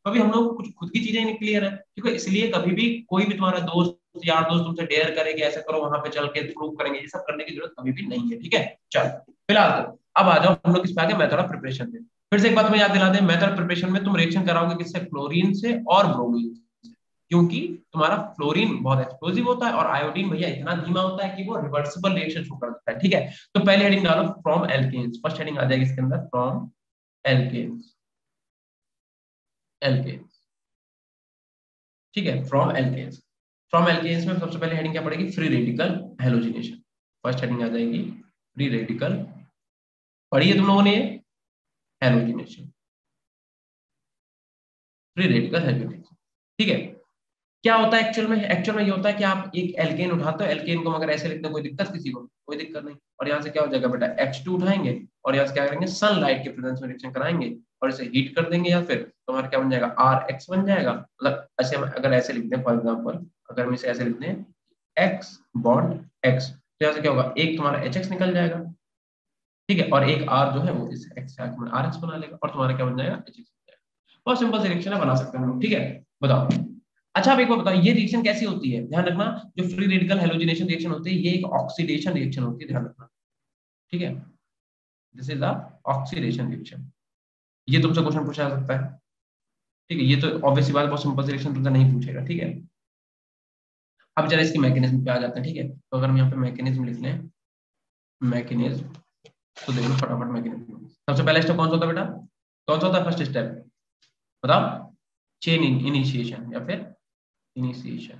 कभी हम लोग कुछ खुद की चीजें नहीं क्लियर है, क्योंकि इसलिए कभी भी कोई भी तुम्हारा दोस्त, यार दोस्त तुमसे डेयर करेंगे ऐसा करो, वहां पे चल के प्रूव करेंगे, ये सब करने की जरूरत कभी भी नहीं है, ठीक है? चल, फिलहाल तो अब आ जाओ हम लोग किस पे आ गए, मेथड ऑफ प्रिपरेशन पे। फिर से एक बात तुम्हें याद दिला दें, मेथड प्रिपरेशन में तुम रिएक्शन कराओगे किससे? क्लोरीन से और ब्रोमीन से, क्योंकि तुम्हारा फ्लोरीन बहुत एक्सप्लोसिव होता है और आयोडीन भैया इतना धीमा होता है कि वो रिवर्सिबल रिएक्शन शो कर देता है, ठीक है? तो पहले हेडिंग डालो फ्रॉम एल्केन्स, फर्स्ट हेडिंग आ जाएगी इसके अंदर, फ्रॉम एल्केन्स, एल्केन्स, ठीक है? फ्रॉम एल्केन्स, फ्रॉम एल्केन्स में सबसे पहले हेडिंग क्या पड़ेगी? Free radical halogenation, first heading आ जाएगी फ्री रेडिकल, पढ़ी है तुम लोगों ने ये? हैलोजिनेशन, फ्री रेडिकल हैलोजिनेशन, ठीक है? क्या होता है एक्चुअल में? एक्चुअल में ये होता है कि आप एक एल्केन उठाते हो, एल्केन को मगर ऐसे लिखते हो, कोई दिक्कत किसी को? कोई दिक्कत नहीं। और यहाँ से क्या हो जाएगा बेटा, H2 उठाएंगे और यहाँ से क्या करेंगे, सनलाइट के प्रेजेंस में रिएक्शन कराएंगे और इसे हीट कर देंगे, या फिर तुम्हारा क्या बन जाएगा, RX बन जाएगा। मतलब ऐसे अगर ऐसे लिखते हैं, फॉर एग्जाम्पल अगर हम इसे ऐसे लिखते हैं X बॉन्ड X, तो यहाँ से क्या होगा, एक तुम्हारा HX निकल जाएगा, ठीक है? और एक R जो है वो इस X से RX बना लेगा और तुम्हारा क्या बन जाएगा, HX बन जाएगा। बहुत सिंपल से रिएक्शन है, बना सकते हैं हम लोग, ठीक है? बताओ। अच्छा, अब एक बार बताओ, ये रिएक्शन कैसी होती है? ध्यान रखना, जो फ्री रेडिकल हैलोजिनेशन रिएक्शन होती है ये एक ऑक्सीडेशन रिएक्शन होती है, ध्यान रखना, ठीक है? This is the oxidation reaction. ये तुमसे क्वेश्चन पूछा जा सकता है, ठीक है? ये तो ऑब्वियसली बात, बहुत सिंपल रिएक्शन तुमसे नहीं पूछेगा, ठीक है? अब जरा इसकी मैकेनिज्म पे आ जाते हैं, ठीक है? तो अगर हम यहाँ पे मैकेनिज्म लिख लें, मैकेनिज्म, तो देखो फटाफट मैकेनिज्म। सबसे पहला स्टेप कौन सा होता है बेटा? कौन सा होता है फर्स्ट स्टेप? बताओ। चेन इनिशिएशन या फिर इनिशिएशन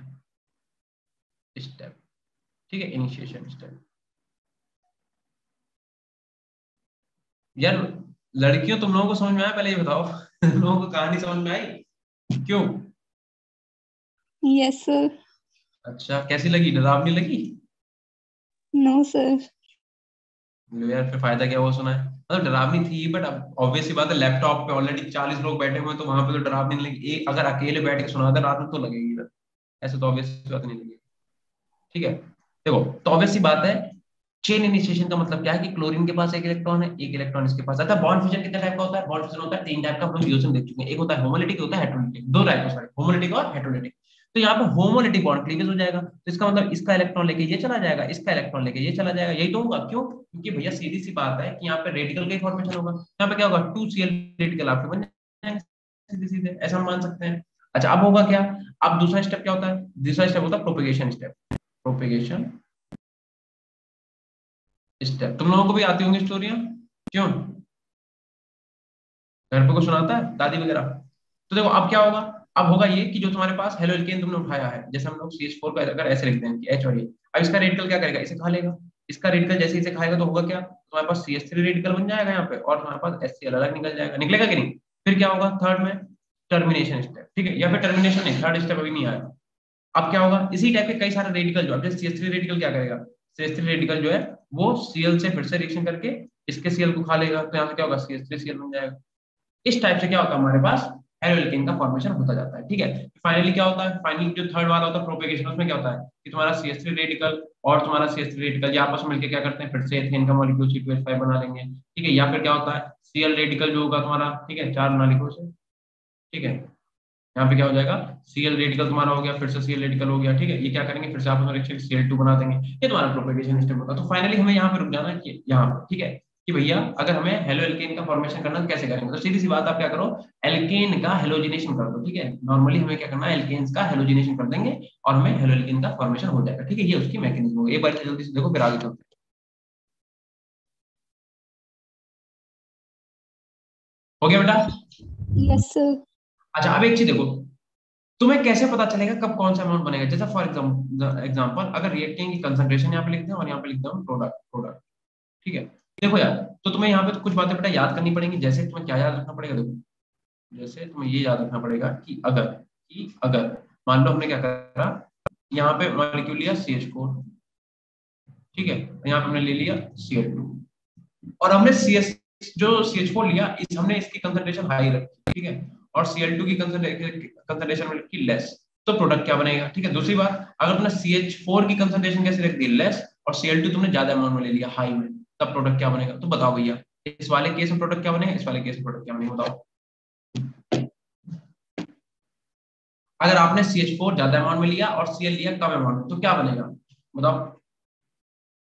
स्टेप, ठीक है? Initiation step. यार लड़कियों, तुम लोगों को समझ में आया? पहले ये बताओ तुम लोगों को कहानी समझ में आई? क्यों? Yes sir. अच्छा, कैसी लगी? डरावनी लगी? No sir. यार फिर फायदा क्या हुआ सुना है? मतलब डरावनी थी, बट अब ऑब्वियस सी बात है, लैपटॉप पे ऑलरेडी 40 लोग बैठे हुए हैं, तो वहां पे तो डरावनी नहीं लगी। एक अगर अकेले बैठ के सुना दे रात में तो लगेगी ना, ऐसे तो ऑब्वियस बात नहीं लगेगी, ठीक है? देखो, तो ऑब्वियस सी बात है, चेन इनिशिएशन का मतलब क्या है कि क्लोरीन के पास एक इलेक्ट्रॉन है, एक इलेक्ट्रॉन इसके पास आता है। बॉन्ड फ्यूजन कितने टाइप का होता है? बॉन्ड फ्यूजन होता है 3 टाइप का, हम लोग यूजन देख चुके हैं। एक होता है होमोलिटिक, होता है हेटेरोलिटिक, दो टाइप का, सॉरी, होमोलिटिक और हेटेरोलिटिक। तो यहाँ पे होमोलिटिक बॉन्ड क्लीवेज हो जाएगा, तो इसका मतलब इसका इलेक्ट्रॉन लेके ये चला जाएगा, इसका इलेक्ट्रॉन लेके ये चला जाएगा, यही तो होगा। क्यों? क्योंकि भैया सीधी सी बात है कि यहाँ पे रेडिकल का फॉर्मेशन होगा, यहाँ पे क्या होगा, 2Cl रेडिकल आपके बन जाएंगे सीधे सीधे, ऐसा हम मान सकते हैं। अच्छा, अब होगा क्या? अब दूसरा स्टेप क्या होता है? दूसरा स्टेप होता है प्रोपेगेशन स्टेप, प्रोपेगेशन स्टेप। तुम लोगों को भी आती होंगी स्टोरियां, क्यों? घर पे को सुनाता है दादी वगैरह? तो देखो अब क्या होगा, अब होगा ये कि जो तुम्हारे पास हेलो एल्केन तुमने उठाया है, जैसे हम लोग CH4 को अगर ऐसे लिखते हैं कि H और A, अब इसका रेडिकल क्या करेगा, इसे खा लेगा, इसका रेडिकल जैसे इसे खाएगा तो होगा क्या, तुम्हारे पास CH3 रेडिकल बन जाएगा यहाँ पे और तुम्हारे पास HCl अलग निकल जाएगा, निकलेगा कि नहीं। फिर क्या होगा थर्ड में, टर्मिनेशन स्टेप, ठीक है, या फिर टर्मिनेशन नहीं, थर्ड स्टेप अभी नहीं आया। अब क्या होगा, इसी टाइप के कई सारे रेडिकल जो, अब जैसे CH3 रेडिकल क्या करेगा, CH3 रेडिकल जो है वो Cl से फिर से रिएक्शन करके इसके Cl को खा लेगा, तो यहाँ से क्या होगा CH3Cl बन जाएगा। इस टाइप से क्या होता है हमारे पास हेलोएल्केन का फॉर्मेशन होता जाता है, ठीक है। फाइनली क्या होता है, फाइनली जो थर्ड वाला होता है प्रोपेगेशन, उसमें क्या होता है कि तुम्हारा CH3 रेडिकल और तुम्हारा CH3 रेडिकल ये आपस में मिलकर क्या करते हैं, फिर से एथेन का मॉलिक्यूल C2H5 बना लेंगे, ठीक है। या फिर क्या होता है Cl रेडिकल जो होगा तुम्हारा, ठीक है, 4 बना लिखो उसे, ठीक है। यहाँ पे क्या हो जाएगा Cl रेडिकल तुम्हारा हो गया, फिर से Cl रेडिकल हो गया, ठीक है। ये क्या करेंगे, फिर से आपस में रिएक्शन Cl2 बना देंगे, ये तुम्हारा प्रोपेगेशन स्टेप होगा। तो फाइनली हमें यहाँ पे रुक जाना है यहाँ पे, ठीक है, कि भैया अगर हमें हेलो एल्केन का फॉर्मेशन करना तो कैसे करेंगे। तो सीधी सी बात, आप क्या करो, एल्केन का हेलोजिनेशन कर दो, ठीक है। नॉर्मली हमें क्या करना है, एल्केन्स का हेलोजिनेशन कर देंगे और हमें हेलो एल्केन का फॉर्मेशन हो जाएगा, ठीक है। ये उसकी मैकेनिज्म होगी। एक बार जल्दी से देखो फिर आगे चलते हैं। हो गया बेटा? Yes sir. अच्छा अब एक चीज देखो, तुम्हें कैसे पता चलेगा कब कौन सा अमाउंट बनेगा। जैसा फॉर एग्जांपल अगर रिएक्टेंट की कंसंट्रेशन यहाँ पे लिखते हैं और यहाँ पे लिखते हैं प्रोडक्ट प्रोडक्ट, ठीक है। देखो यार, तो तुम्हें यहाँ पे तो कुछ बातें बेटा याद करनी पड़ेंगी। जैसे तुम्हें क्या याद रखना पड़ेगा, देखो जैसे तुम्हें ये याद रखना पड़ेगा कि अगर मान लो हमने क्या करा, यहाँ पे मॉलिक्यूल लिया CH4, ठीक है, यहाँ पे हमने ले लिया Cl2 और हमने जो CH4 लिया हमने इसकी कंसंट्रेशन हाई रखी, ठीक है, और Cl2 की कंसंट्रेशन में रखी लेस, तो प्रोडक्ट क्या बनेगा, ठीक है। दूसरी बात, अगर तुमने CH4 की कंसंट्रेशन कैसे रख दी लेस और Cl2 तुमने ज्यादा अमाउंट में ले लिया हाई में, तब प्रोडक्ट क्या बनेगा। तो बताओ भैया, इस वाले केस में प्रोडक्ट क्या बनेगा, इस वाले केस में प्रोडक्ट क्या बनेगा, बताओ। अगर आपने CH4 ज्यादा अमाउंट में लिया और Cl लिया कम अमाउंट में, तो क्या बनेगा बताओ।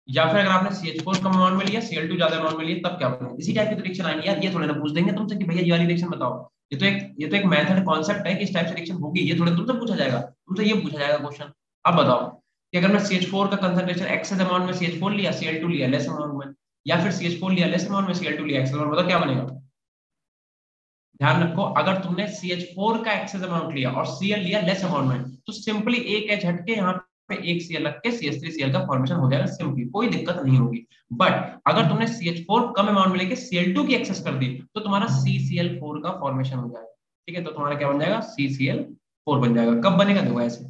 या फिर अगर आपने CH4 कम अमाउंट में लिया, Cl2 ज्यादा अमाउंट में लिया, तब क्या बनेगा। इसी टाइप की रिएक्शन आएंगी यार, ये थोड़े ना पूछ देंगे तुमसे कि भैया ये वाली रिएक्शन बताओ। ये तो एक मेथड कॉन्सेप्ट है कि इस टाइप से रिएक्शन होगी, ये थोड़े तुमसे पूछा जाएगा, तुमसे ये पूछा जाएगा क्वेश्चन। अब बताओ कि अगर मैं CH4 का कंसंट्रेशन एक्सेस अमाउंट में CH4 लिया, Cl2 लिया लेस अमाउंट में, या फिर CH4 लिया लेस अमाउंट में, Cl2 लिया एक्सेस अमाउंट में, बताओ क्या बनेगा। ध्यान रखो, अगर तुमने CH4 का एक्सेस अमाउंट लिया और Cl लिया लेस अमाउंट में, तो सिंपली एक H हट के यहाँ पे एक Cl लग के CH3Cl का फॉर्मेशन हो जाएगा, सिंपली कोई दिक्कत नहीं होगी। बट अगर तुमने CH4 कम अमाउंट में लेके Cl2 की एक्सेस कर दी, तो तुम्हारा CCl4 का फॉर्मेशन हो जाएगा, ठीक है। तो तुम्हारा क्या बन जाएगा, CCl4 बन जाएगा। कब बनेगा, देखो ऐसे,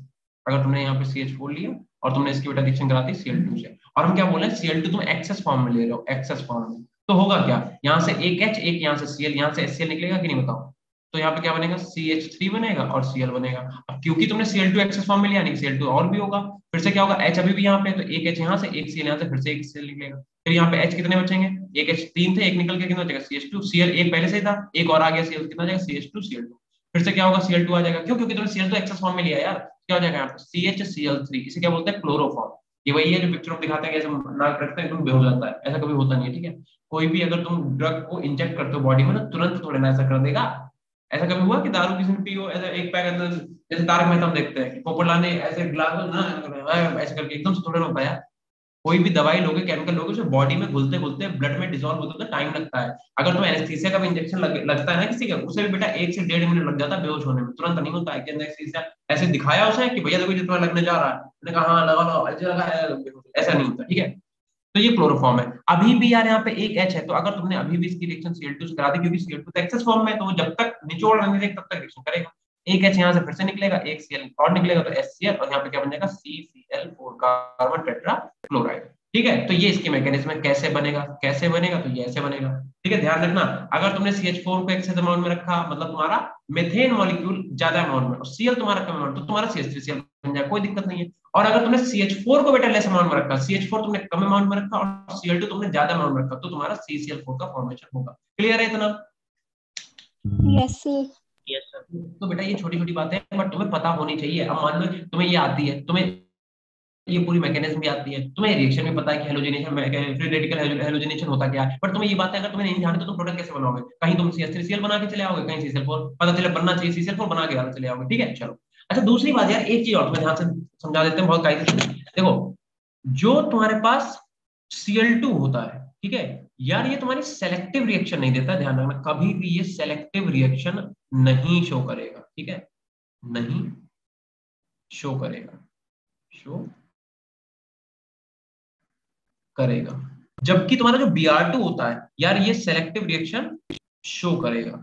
अगर तुमने यहाँ पे CH4 लिया और तुमने इसकी बेटा रिएक्शन करा दी Cl2 से, और हम क्या बोले Cl2 तुम एक्सेस फॉर्म में ले रहे हो, एक्सेस फॉर्म में, तो होगा क्या, यहाँ से एक H एक यहाँ से Cl, यहाँ से HCl निकलेगा कि नहीं बताओ। तो यहाँ पे क्या बनेगा, CH3 बनेगा और Cl बनेगा। अब क्योंकि तुमने Cl2 एक्सेस फॉर्म में लिया, नहीं Cl2 और भी होगा, फिर से क्या होगा, H अभी भी यहाँ पे, तो एक H यहाँ से एक Cl यहाँ से, फिर से एक Cl निकलेगा। फिर यहाँ पे H कितने बचेंगे, एक H 3 थे, एक निकल के कितना बचेगा CH2, Cl एक पहले से ही था, एक और आ गया Cl, कितना जाएगा CH2 Cl2, फिर से क्या होगा Cl2 आ जाएगा। क्यों, क्योंकि तुमने Cl2 एक्सेस फॉर्म में लिया यार, क्या हो जाएगा यहाँ पे CHCl3, इसे क्या बोलते हैं क्लोरोफॉर्म। ये वही है जो पिक्चर में दिखाते हैं, कैसे नाक रखते हैं एकदम बेहोश जाता है, ऐसा कभी होता नहीं है, ठीक है। कोई भी अगर तुम ड्रग को इंजेक्ट करते हो बॉडी में, ना तुरंत थोड़े ना ऐसा कर देगा। ऐसा कभी हुआ कि दारू किसी ने पी हो, ऐसा एक पैक अंदर, जैसे तारक मेहता हम देखते हैं कि पोपटलाल ने ऐसे ग्लास में ना ऐसे करके एकदम से थोड़े ना होता है। कोई भी दवाई लोगे, केमिकल लोगे, उसे बॉडी में घुलते घुलते ब्लड में डिसॉल्व होते होते टाइम लगता है। अगर तुम्हें एनेस्थीसिया का भी इंजेक्शन लगता है ना किसी का, उसे भी बेटा 1 से 1.5 मिनट लग जाता है बेहोश होने में, तुरंत नहीं होता है कि एनेस्थीसिया ऐसे दिखाया उसे कि भैया देखो जितना लगने जा रहा है, मैंने कहा हाँ लगा लो, ऐसे लगा है, ऐसा नहीं होता, ठीक है। तो ये क्लोरोफॉर्म है। अभी भी यार यहाँ पे एक H है, तो अगर तुमने अभी भी इसकी रिएक्शन Cl2 से करा दी, क्योंकि Cl2 तो एक्सेस फॉर्म में है, तो वो जब तक निचोड़ नहीं देगा तब तक रिएक्शन करेगा। एक H यहाँ से फिर से निकलेगा, एक Cl और निकलेगा, तो HCl, और यहाँ पे क्या बन जाएगा CCl4 कार्बन टेट्रा क्लोराइड, ठीक है। तो ये इसकी मैकेनिज्म है, कैसे बनेगा, तो ये ऐसे बनेगा, ठीक है। ध्यान रखना, अगर तुमने CH4 को एक्सेस अमाउंट में रखा, मतलब तुम्हारा मेथेन मॉलिक्यूल ज्यादा अमाउंट में और Cl तुम्हारा कम अमाउंट, तो तुम्हारा CH3Cl बन जाएगा, कोई दिक्कत नहीं है। और अगर तुमने CH4 को बेटा लेस अमाउंट में रखा, CH4 तुमने कम अमाउंट में रखा और Cl2 तुमने ज्यादा अमाउंट में रखा, तो तुम्हारा CCl4 का फॉर्मेशन होगा। क्लियर है इतना? Yes sir. Yes sir. तो बेटा ये छोटी छोटी बातें हैं, बट तुम्हें पता होनी चाहिए। अब मान लो तुम्हें ये आती है, तुम्हें ये पूरी मैकेनिज्म भी आती है, तुम्हें रिएक्शन भी पता है कि हेलोजिनेशन, फ्री रेडिकल हेलोजिनेशन होता क्या है, बट तुम्हें ये बातें अगर तुम्हें नहीं जानते तो तुम प्रोडक्ट कैसे बनाओगे। कहीं तुम CH3Cl बना के चले आओगे, कहीं CCl4, पता चले बनना चाहिए CCl4 बना के चले आओगे, ठीक है। चलो अच्छा, दूसरी बात यार, एक चीज और तुम्हें ध्यान से समझा देते हैं बहुत कायदे से। देखो, जो तुम्हारे पास Cl2 होता है, ठीक है यार, ये तुम्हारी सेलेक्टिव रिएक्शन नहीं देता, ध्यान रखना, कभी भी ये सेलेक्टिव रिएक्शन नहीं शो करेगा, ठीक है, नहीं शो करेगा, शो करेगा। जबकि तुम्हारा जो Br2 होता है यार ये सेलेक्टिव रिएक्शन शो करेगा,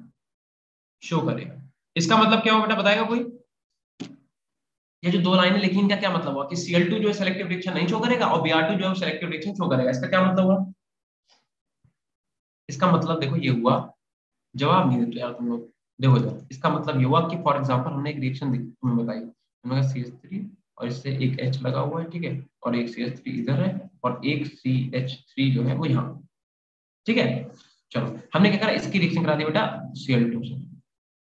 शो करेगा। इसका मतलब क्या होगा बेटा, बताएगा कोई? ये जो दो लाइनें लिखी इनका क्या मतलब हुआ कि Cl2 जो है सेलेक्टिव रिएक्शन नहीं शो करेगा और Br2 जो है सेलेक्टिव रिएक्शन शो करेगा। इसका क्या मतलब हुआ? इसका मतलब देखो ये हुआ, जवाब नहीं देते यार तुम लोग। देखो जरा, इसका मतलब ये हुआ कि फॉर एग्जांपल हमने एक रिएक्शन तुम्हें बताई, हमने कहा CH3 और इससे एक H लगा हुआ है, ठीक है, और एक CH3 इधर है और एक CH3 जो है वो यहाँ, ठीक है। चलो हमने क्या करा, इसकी रिएक्शन करा दी बेटा Cl2 से।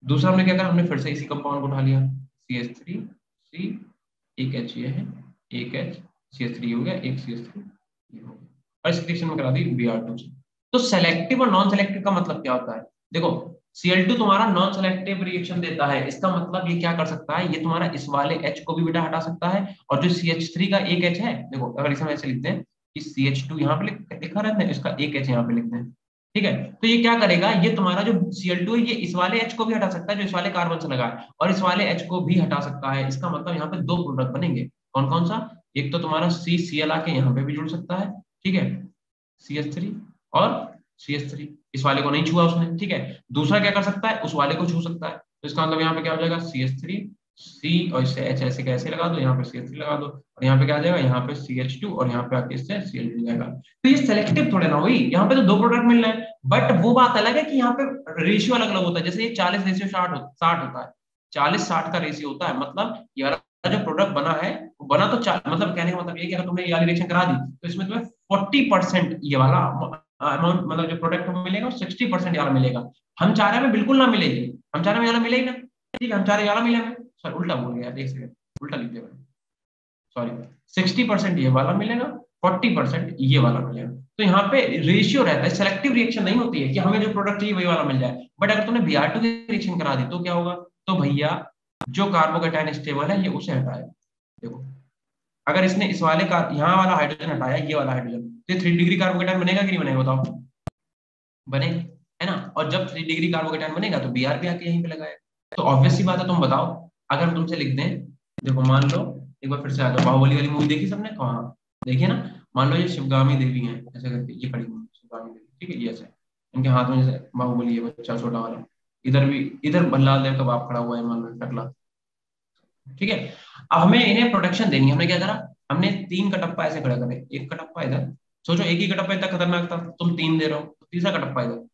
दूसरा हमने क्या करा, हमने फिर से इसी कंपाउंड को उठा लिया, CH3 C, एक H ये है, एक H, CH3 हो गया, एक CH3 ये हो गया, और इसकी रिएक्शन में करा दी Br2 से। तो सेलेक्टिव और नॉन सेलेक्टिव का मतलब क्या होता है? देखो Cl2 तुम्हारा नॉन सेलेक्टिव रिएक्शन देता है, इसका मतलब ये क्या कर सकता है, ये तुम्हारा इस वाले H को भी बेटा हटा सकता है, और जो CH3 का एक H है, देखो अगर इसे हम ऐसे लिखते हैं कि CH2 यहाँ पे लिखा रहता है, इसका एक H यहाँ पे लिखते हैं, ठीक है। तो ये क्या करेगा, ये तुम्हारा जो Cl2 है ये इस वाले H को भी हटा सकता है जो इस वाले कार्बन से लगा है, और इस वाले H को भी हटा सकता है। इसका मतलब यहाँ पे दो प्रोडक्ट बनेंगे, कौन कौन सा? एक तो तुम्हारा CCl आके यहाँ पे भी जुड़ सकता है, ठीक है, CH3 और CH3, इस वाले को नहीं छुआ उसने, ठीक है। दूसरा क्या कर सकता है, उस वाले को छू सकता है, तो इसका मतलब यहाँ पे क्या हो जाएगा, CH3 C और इससे H ऐसे कैसे लगा दो, यहाँ पे CH3 लगा दो, और यहाँ पे क्या आ जाएगा, यहाँ पे CH2 और यहाँ पे आके इससे Cl2 जाएगा। तो ये सेलेक्टिव थोड़े ना हुई, यहाँ पे तो दो प्रोडक्ट मिल रहे हैं, बट वो बात अलग है कि यहाँ पे रेशियो अलग अलग होता है। जैसे ये 40:60 होता है, 40:60 का रेशियो होता है, मतलब ये वाला जो प्रोडक्ट बना है वो बना तो मतलब कहने का मतलब ये कि अगर तुमने ये वाली रिएक्शन करा दी तो इसमें तुम्हें 40% ये वाला अमाउंट, मतलब जो प्रोडक्ट मिलेगा वो 60% ये वाला मिलेगा। हम चाह रहे हैं बिल्कुल ना मिलेगी, हम चाह रहे हैं ये वाला मिले ही ना, ठीक है, हम चाह रहे हैं ये वाला मिले हमें, सॉरी उल्टा बोल गया, एक सेकंड उल्टा लिख दिया, सॉरी, 60% ये वाला मिलेगा, 40% ये वाला मिलेगा। तो यहाँ पे रेशियो रहता है, सेलेक्टिव रिएक्शन नहीं होती है कि हमें जो प्रोडक्ट चाहिए वही वाला मिल जाए। बट अगर तुमने Br2 की रिएक्शन करा दी तो क्या होगा, तो भैया जो कार्बोकेटायन स्टेबल है ये उसे हटाए। देखो अगर इसने इस वाले का यहाँ वाला हाइड्रोजन हटाया, ये वाला हाइड्रोजन, तो 3 डिग्री कार्बोकेटायन बनेगा कि नहीं बनेगा, बताओ? बनेगा, है ना। और जब 3 डिग्री कार्बोकेटायन बनेगा तो Br भी आके यहीं पे लगाएगा। तो ऑब्वियस सी बात है, तुम बताओ अगर हम तुमसे लिख दें, देखो मान लो एक बार फिर से आ जाओ, बाहुबली वाली मूवी देखी सबने? कहाँ देखिए ना। मान लो ये शिवगामी देवी है, ऐसे करके ये खड़ी हुई शिवगामी देवी, ठीक है, ये ऐसे इनके हाथ में जैसे बाहुबली है बच्चा छोटा वाला, इधर भी इधर भल्लाल देव का बाप खड़ा हुआ है, मान लो टकला, ठीक है। अब हमें इन्हें प्रोटेक्शन देनी है, हमने क्या करा, हमने 3 कटप्पा ऐसे खड़ा करे, एक कटप्पा इधर, सोचो एक ही कटप्पा इतना खतरनाक था, तुम 3 दे रहे हो, तीसरा कटप्पा इधर,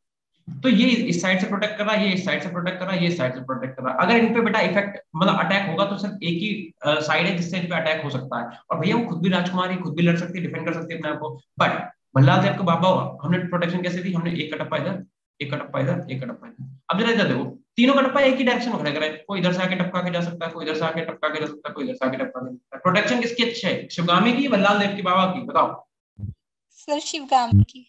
तो ये इस साइड से प्रोटेक्ट कर रहा है, ये इस साइड से प्रोटेक्ट कर रहा है, ये इस साइड से प्रोटेक्ट कर रहा है। अगर इन पे बेटा इफेक्ट मतलब अटैक होगा तो सिर्फ एक ही साइड है जिससे इन पे अटैक हो सकता है, और भैया वो खुद भी राजकुमारी, खुद भी लड़ सकती है, डिफेंड कर सकती है अपने आप को। बट भल्लाल देव को बाबा हमने प्रोटेक्शन कैसे दी, हमने एक कटप्पा इधर, एक कटप्पा इधर, एक कटप्पा इधर। अब जरा इधर देखो, तीनों कटप्पा एक ही डायरेक्शन में खड़े करे, कोई इधर से आके टपका के जा सकता है, कोई इधर से आके टपका के जा सकता है, कोई इधर से आके टपका के जा सकता है। प्रोटेक्शन किसकी अच्छी है, शिवगामी की, भल्लाल देव की बाबा की, बताओ? सर शिवगामी की।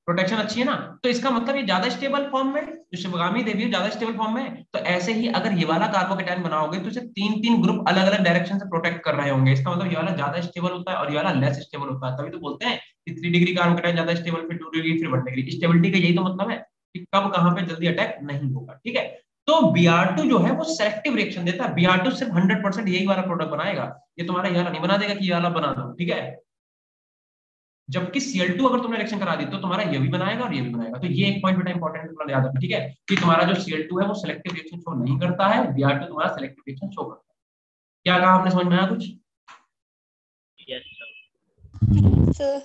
प्रोटेक्शन अच्छी है ना। तो इसका मतलब ये ज्यादा स्टेबल फॉर्म में, जो शिवगामी देवी है ज्यादा स्टेबल फॉर्म में है। तो ऐसे ही अगर ये वाला कार्बोकेटायन बनाओगे तो इसे 3-3 ग्रुप अलग अलग डायरेक्शन से प्रोटेक्ट कर रहे होंगे। इसका मतलब ये वाला ज्यादा स्टेबल होता है और ये वाला लेस स्टेबल होता है। तभी तो बोलते हैं कि 3 डिग्री कार्बोकेटायन ज्यादा स्टेबल, फिर 2 डिग्री, फिर 1 डिग्री। स्टेबिलिटी का यही तो मतलब है कि कब कहां पे जल्दी अटैक नहीं होगा, ठीक है। तो Br2 जो है वो सेलेक्टिव रिएक्शन देता है, Br2 सिर्फ 100% यही वाला प्रोडक्ट बनाएगा, ये तुम्हारा ये वाला नहीं बना देगा कि ये वाला बना दो, ठीक है। जबकि Cl2 अगर तुमने रिएक्शन करा दी तो तुम्हारा ये भी बनाएगा और ये भी बनाएगा। तो ये एक पॉइंट बेटा इंपॉर्टेंट है, याद रखना, ठीक है, कि तुम्हारा जो Cl2 है वो सेलेक्टिव रिएक्शन शो नहीं करता है, Br2 तुम्हारा सेलेक्टिव रिएक्शन शो करता है। क्या कहा आपने, समझ में आया कुछ? यस सर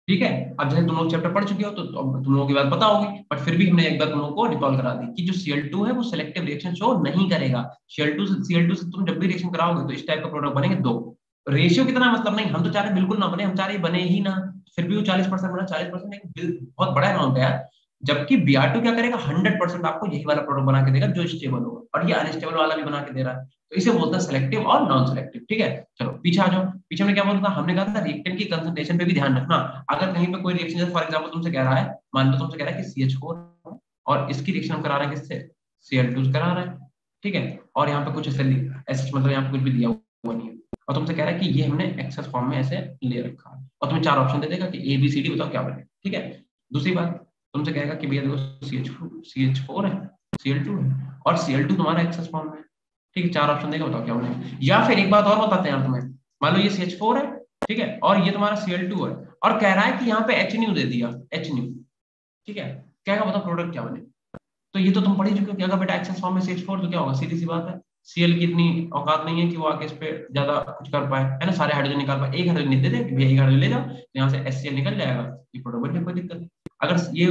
ठीक है। अब जैसे तुम लोग चैप्टर पढ़ चुके हो तो तुम लोगों की बात पता होगी, बट फिर भी हमने एक बार तुम लोगों को रिकॉल करा दी कि जो Cl2 है वो सेलेक्टिव रिएक्शन शो नहीं करेगा। Cl2 से तुम जब भी रिएक्शन कराओगे तो इस टाइप का प्रोडक्ट बनेंगे दो। रेशियो कितना मतलब नहीं, हम तो चाह रहे बिल्कुल ना बने, हम चाह रहे बने ही ना, फिर भी वो 40% बना, 40% एक बहुत बड़ा अमाउंट है यार। जबकि Br2 क्या करेगा, 100% आपको यही वाला प्रोडक्ट बना के देगा जो स्टेबल होगा, और ये अनस्टेबल वाला भी बना के दे रहा है। तो इसे बोलते हैं सेलेक्टिव और नॉन सेलेक्टिव, ठीक है। चलो पीछे आ जाओ, पीछे में क्या बोला था, हमने कहा था रिएक्टेंट की कंसंट्रेशन पे भी ध्यान रखना। अगर कहीं पे कोई रिएक्शन फॉर एग्जांपल तुमसे कह रहा है, मान लो तुमसे कह रहा है कि CH4 और इसकी रिएक्शन हम करा रहे हैं किससे, Cl2 करा रहे हैं, ठीक है, और यहाँ पे कुछ ऐसे मतलब यहाँ पे कुछ भी दिया हुआ नहीं है, और तुमसे कह रहा है कि ये हमने एक्सेस फॉर्म में ऐसे ले रखा है, और तुम्हें 4 ऑप्शन दे देगा कि ABCD बताओ क्या बने, ठीक है। दूसरी बात तुमसे कहेगा कि भैया देखो CH4 है, Cl2 है, और Cl2 तुम्हारा एक्सेस फॉर्म में, ठीक है, 4 ऑप्शन देगा, बताओ क्या बने। या फिर एक बात और बताते हैं यार तुम्हें, मान लो ये CH4 है, ठीक है, और ये तुम्हारा Cl2 है, और कह रहा है कि यहाँ पे एच न्यू दे दिया, एच न्यू, ठीक है, कहेगा बताओ प्रोडक्ट क्या बने। तो ये तो तुम पढ़ ही चुके हो कि अगर बेटा एक्सेस फॉर्म में CH4 तो क्या होगा, सीधी सी बात है, Cl की इतनी औकात नहीं है कि वो आके इस पे ज्यादा कुछ कर पाए, है ना, सारे हाइड्रोजन निकाल पाए, एक हाइड्रोजन दे दे भैया, एक हाइड्रोजन ले जाओ, तो यहाँ से HCl निकल जाएगा, ये प्रोडक्ट बनने कोई दिक्कत नहीं। अगर ये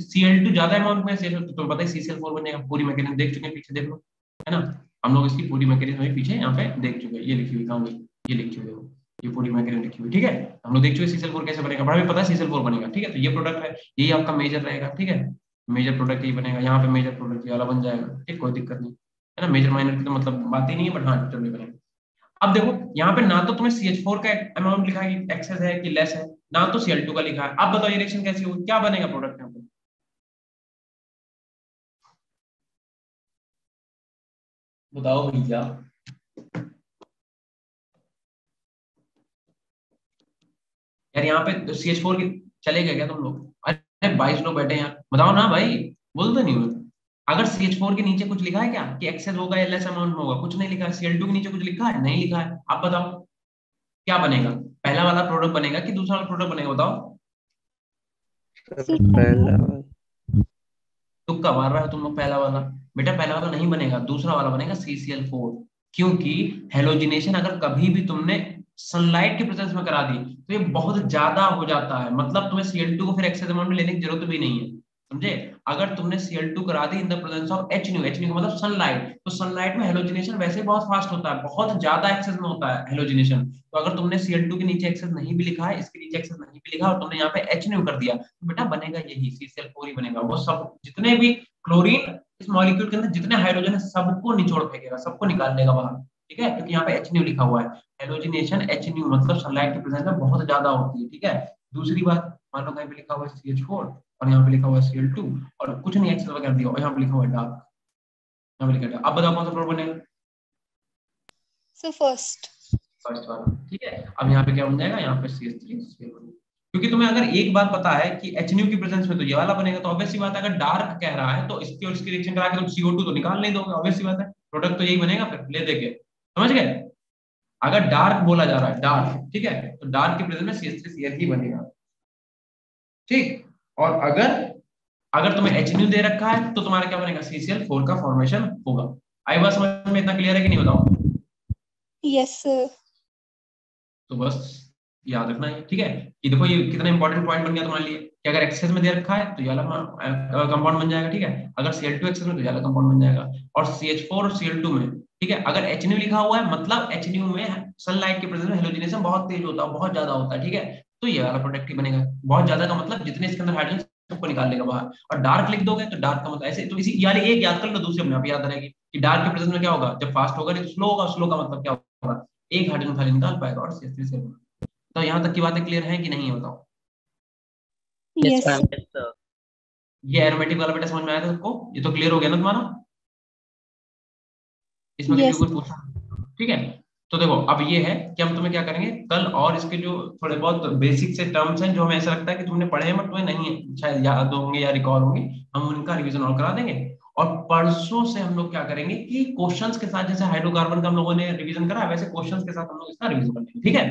Cl2 ज्यादा अमाउंट में CH, तो तुम्हें पता है CCl4 बनेगा, पूरी मैकेनिज्म देख चुके हैं, पीछे देख लो, है ना, हम लोग इसकी पूरी मैकेनिज्म भी पीछे यहाँ पे देख चुके हैं, ये लिखी हुई कहाँ गई, ये लिखी हुई है, ये पूरी मैकेनिज्म लिखी हुई, ठीक है, हम लोग देख चुके CCl4 कैसे बनेगा, बड़ा भी पता है CCl4 बनेगा, ठीक है, तो ये प्रोडक्ट है, यही आपका मेजर रहेगा, ठीक है, मेजर प्रोडक्ट ही बनेगा, यहाँ पे मेजर प्रोडक्ट ये वाला बन जाएगा, ठीक, कोई दिक्कत नहीं, है ना, मेजर माइनर की तो मतलब बात ही नहीं है, बट हाँ टोटल में बनेगा। अब देखो यहाँ पे ना तो तुम्हें CH4 का अमाउंट लिखा है कि एक्सेस है कि लेस है, ना तो Cl2 का लिखा है, अब बताओ ये रिएक्शन कैसी होगी, क्या बनेगा प्रोडक्ट यहाँ पे, बताओ भैया। यार यहाँ पे CH4 की चलेगा क्या तुम लोग, अरे 22 लोग बैठे हैं यार, बताओ ना भाई, बोलते नहीं हो। अगर CH4 के नीचे कुछ लिखा है क्या कि एक्सेस होगा या लेस अमाउंट में होगा, कुछ नहीं लिखा है, Cl2 के नीचे कुछ लिखा है, नहीं लिखा है, आप बताओ क्या बनेगा, पहला वाला प्रोडक्ट बनेगा कि दूसरा वाला प्रोडक्ट बनेगा, बताओ। सर पहला तुक्का मार रहा है तुम लोग, पहला वाला, बेटा पहला वाला नहीं बनेगा, दूसरा वाला बनेगा CCl4, क्योंकि हेलोजिनेशन अगर कभी भी तुमने सनलाइट के प्रेजेंस में करा दी तो ये बहुत ज्यादा हो जाता है, मतलब तुम्हें Cl2 को फिर एक्सेस अमाउंट में लेने की जरूरत भी नहीं है, समझे, अगर तुमने Cl2 करा दी in the presence of HNu, HNu का मतलब सनलाइट, तो सनलाइट में हेलोजिनेशन वैसे ही बहुत फास्ट होता है, बहुत ज्यादा एक्सेस में होता है हेलोजिनेशन, तो अगर तुमने Cl2 के नीचे एक्सेस नहीं भी लिखा है, इसके नीचे एक्सेस नहीं भी लिखा और तुमने यहाँ पे HNu कर दिया, तो बेटा बनेगा यही CCl4 ही बनेगा, वो सब जितने भी क्लोरीन इस मॉलिक्यूल के अंदर जितने हाइड्रोजन है सबको निचोड़ फेंकेगा, सबको निकाल लेगा बाहर, ठीक है, क्योंकि यहाँ पे HNu लिखा हुआ है, हेलोजिनेशन HNu मतलब सनलाइट की प्रेजेंस में बहुत ज्यादा होती है, ठीक है। दूसरी बात, मान लो कहीं पे लिखा हुआ है CH4 और यहाँ पे लिखा हुआ है Cl2 और कुछ नहीं एक्सेस वगैरह दिया और यहाँ पे लिखा हुआ है डार्क, यहाँ पे लिखा है dark। अब बताओ कौन सा प्रोडक्ट बनेगा, सो फर्स्ट। फर्स्ट वाला, ठीक है। अब यहाँ पे क्या बन जाएगा, यहाँ पे CH3 क्योंकि तुम्हें अगर एक बात पता है कि HNu की प्रेजेंस में तो ये वाला बनेगा, तो ऑब्वियस सी बात है अगर डार्क कह रहा है तो इसकी और इसकी रिएक्शन करा के तुम CO2 तो निकाल नहीं दोगे, ऑब्वियस सी बात है, प्रोडक्ट तो यही बनेगा फिर ले देके, समझ गए। अगर डार्क बोला जा रहा है, डार्क, ठीक है, तो डार्क की प्रेजेंस में CH3Cl ही बनेगा, ठीक। और अगर अगर तुम्हें HNu दे रखा है तो तुम्हारा क्या बनेगा, CCl4 का फॉर्मेशन होगा। आई बात समझ में, इतना क्लियर है कि नहीं, बताओ। Yes sir. तो बस याद रखना है, ठीक है, कि देखो ये कितना इंपॉर्टेंट पॉइंट बन गया तुम्हारे लिए कि अगर एक्सेस में दे रखा है तो ये वाला कंपाउंड बन जाएगा, ठीक है, अगर Cl2 एक्सेस में तो ये वाला कंपाउंड बन जाएगा, और CH4 और Cl2 में, ठीक है, अगर HNu लिखा हुआ है मतलब HNu में सनलाइट के प्रेजेंस में हेलोजिनेशन बहुत तेज होता है, बहुत ज्यादा होता है, ठीक है, तो ये वाला प्रोडक्ट ही बनेगा, बहुत ज्यादा का मतलब जितने इसके अंदर हाइड्रोजन सबको निकाल लेगा बाहर, और डार्क लिख दोगे तो डार्क का मतलब ऐसे, तो इसी यानी एक याद कर लो, दूसरी अपने आप याद रहेगी कि डार्क के प्रेजेंस में क्या होगा, जब फास्ट होगा नहीं तो स्लो होगा, स्लो का मतलब क्या होगा, एक हाइड्रोजन खाली निकाल पाएगा और CH3 से। तो यहाँ तक की बातें क्लियर है कि नहीं है, बताओ। Yes ma'am, sir. yes, sir. ये एरोमेटिक वाला बेटा समझ में आया था सबको, ये तो क्लियर हो गया ना तुम्हारा, इसमें किसी को यस कुछ पूछना, ठीक है। तो देखो अब ये है कि हम तुम्हें क्या करेंगे कल, और इसके जो थोड़े बहुत बेसिक से टर्म्स हैं जो हमें ऐसा लगता है कि तुमने पढ़े हैं बट तुम्हें नहीं शायद याद होंगे या रिकॉल होंगे, हम उनका रिवीजन और करा देंगे। और परसों से हम लोग क्या करेंगे कि क्वेश्चंस के साथ, जैसे हाइड्रोकार्बन का हम लोगों ने रिवीजन करा वैसे क्वेश्चंस के साथ हम लोग इसका रिवीजन करेंगे, ठीक है।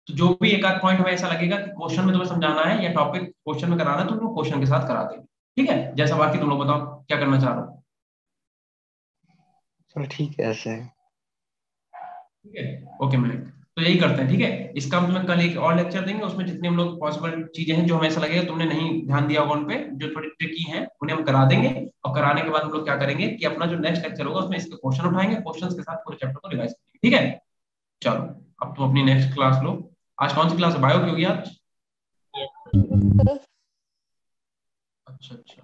तो जो भी एक आध पॉइंट हमें ऐसा लगेगा कि क्वेश्चन में तुम्हें समझाना है या टॉपिक क्वेश्चन में कराना है तो हम लोग क्वेश्चन के साथ करा देंगे, ठीक है। जैसा बाकी तुम लोग बताओ क्या करना चाह रहे हो, चलो ठीक है ऐसे। ठीक है, ओके मैं, तो यही करते हैं, ठीक है। इसका हम तुम्हें कल एक और लेक्चर देंगे, उसमें जितने हम लोग पॉसिबल चीजें हैं जो हमें ऐसा लगेगा तुमने नहीं ध्यान दिया होगा उन पे, जो थोड़ी ट्रिकी हैं उन्हें हम करा देंगे, और कराने के बाद हम लोग क्या करेंगे कि अपना जो नेक्स्ट लेक्चर होगा उसमें इसके क्वेश्चन उठाएंगे, क्वेश्चंस के साथ पूरे चैप्टर को रिवाइज करेंगे, ठीक है। चलो अब तुम अपनी नेक्स्ट क्लास लो, आज कौन सी क्लास है, बायो की होगी आज, सर। अच्छा अच्छा,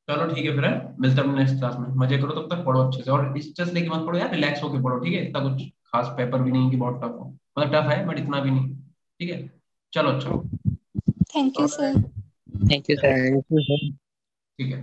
चलो ठीक है फिर, मिलते हैं नेक्स्ट क्लास में, मजे करो तब तक, पढ़ो अच्छे से, और स्ट्रेस लेके मत पढ़ो यार, रिलैक्स होके पढ़ो, ठीक है, इतना कुछ खास पेपर भी नहीं कि बहुत टफ हो, मतलब टफ है बट इतना भी नहीं, ठीक है। चलो चलो, thank you sir. Thank you, sir. Thank you sir. ठीक है।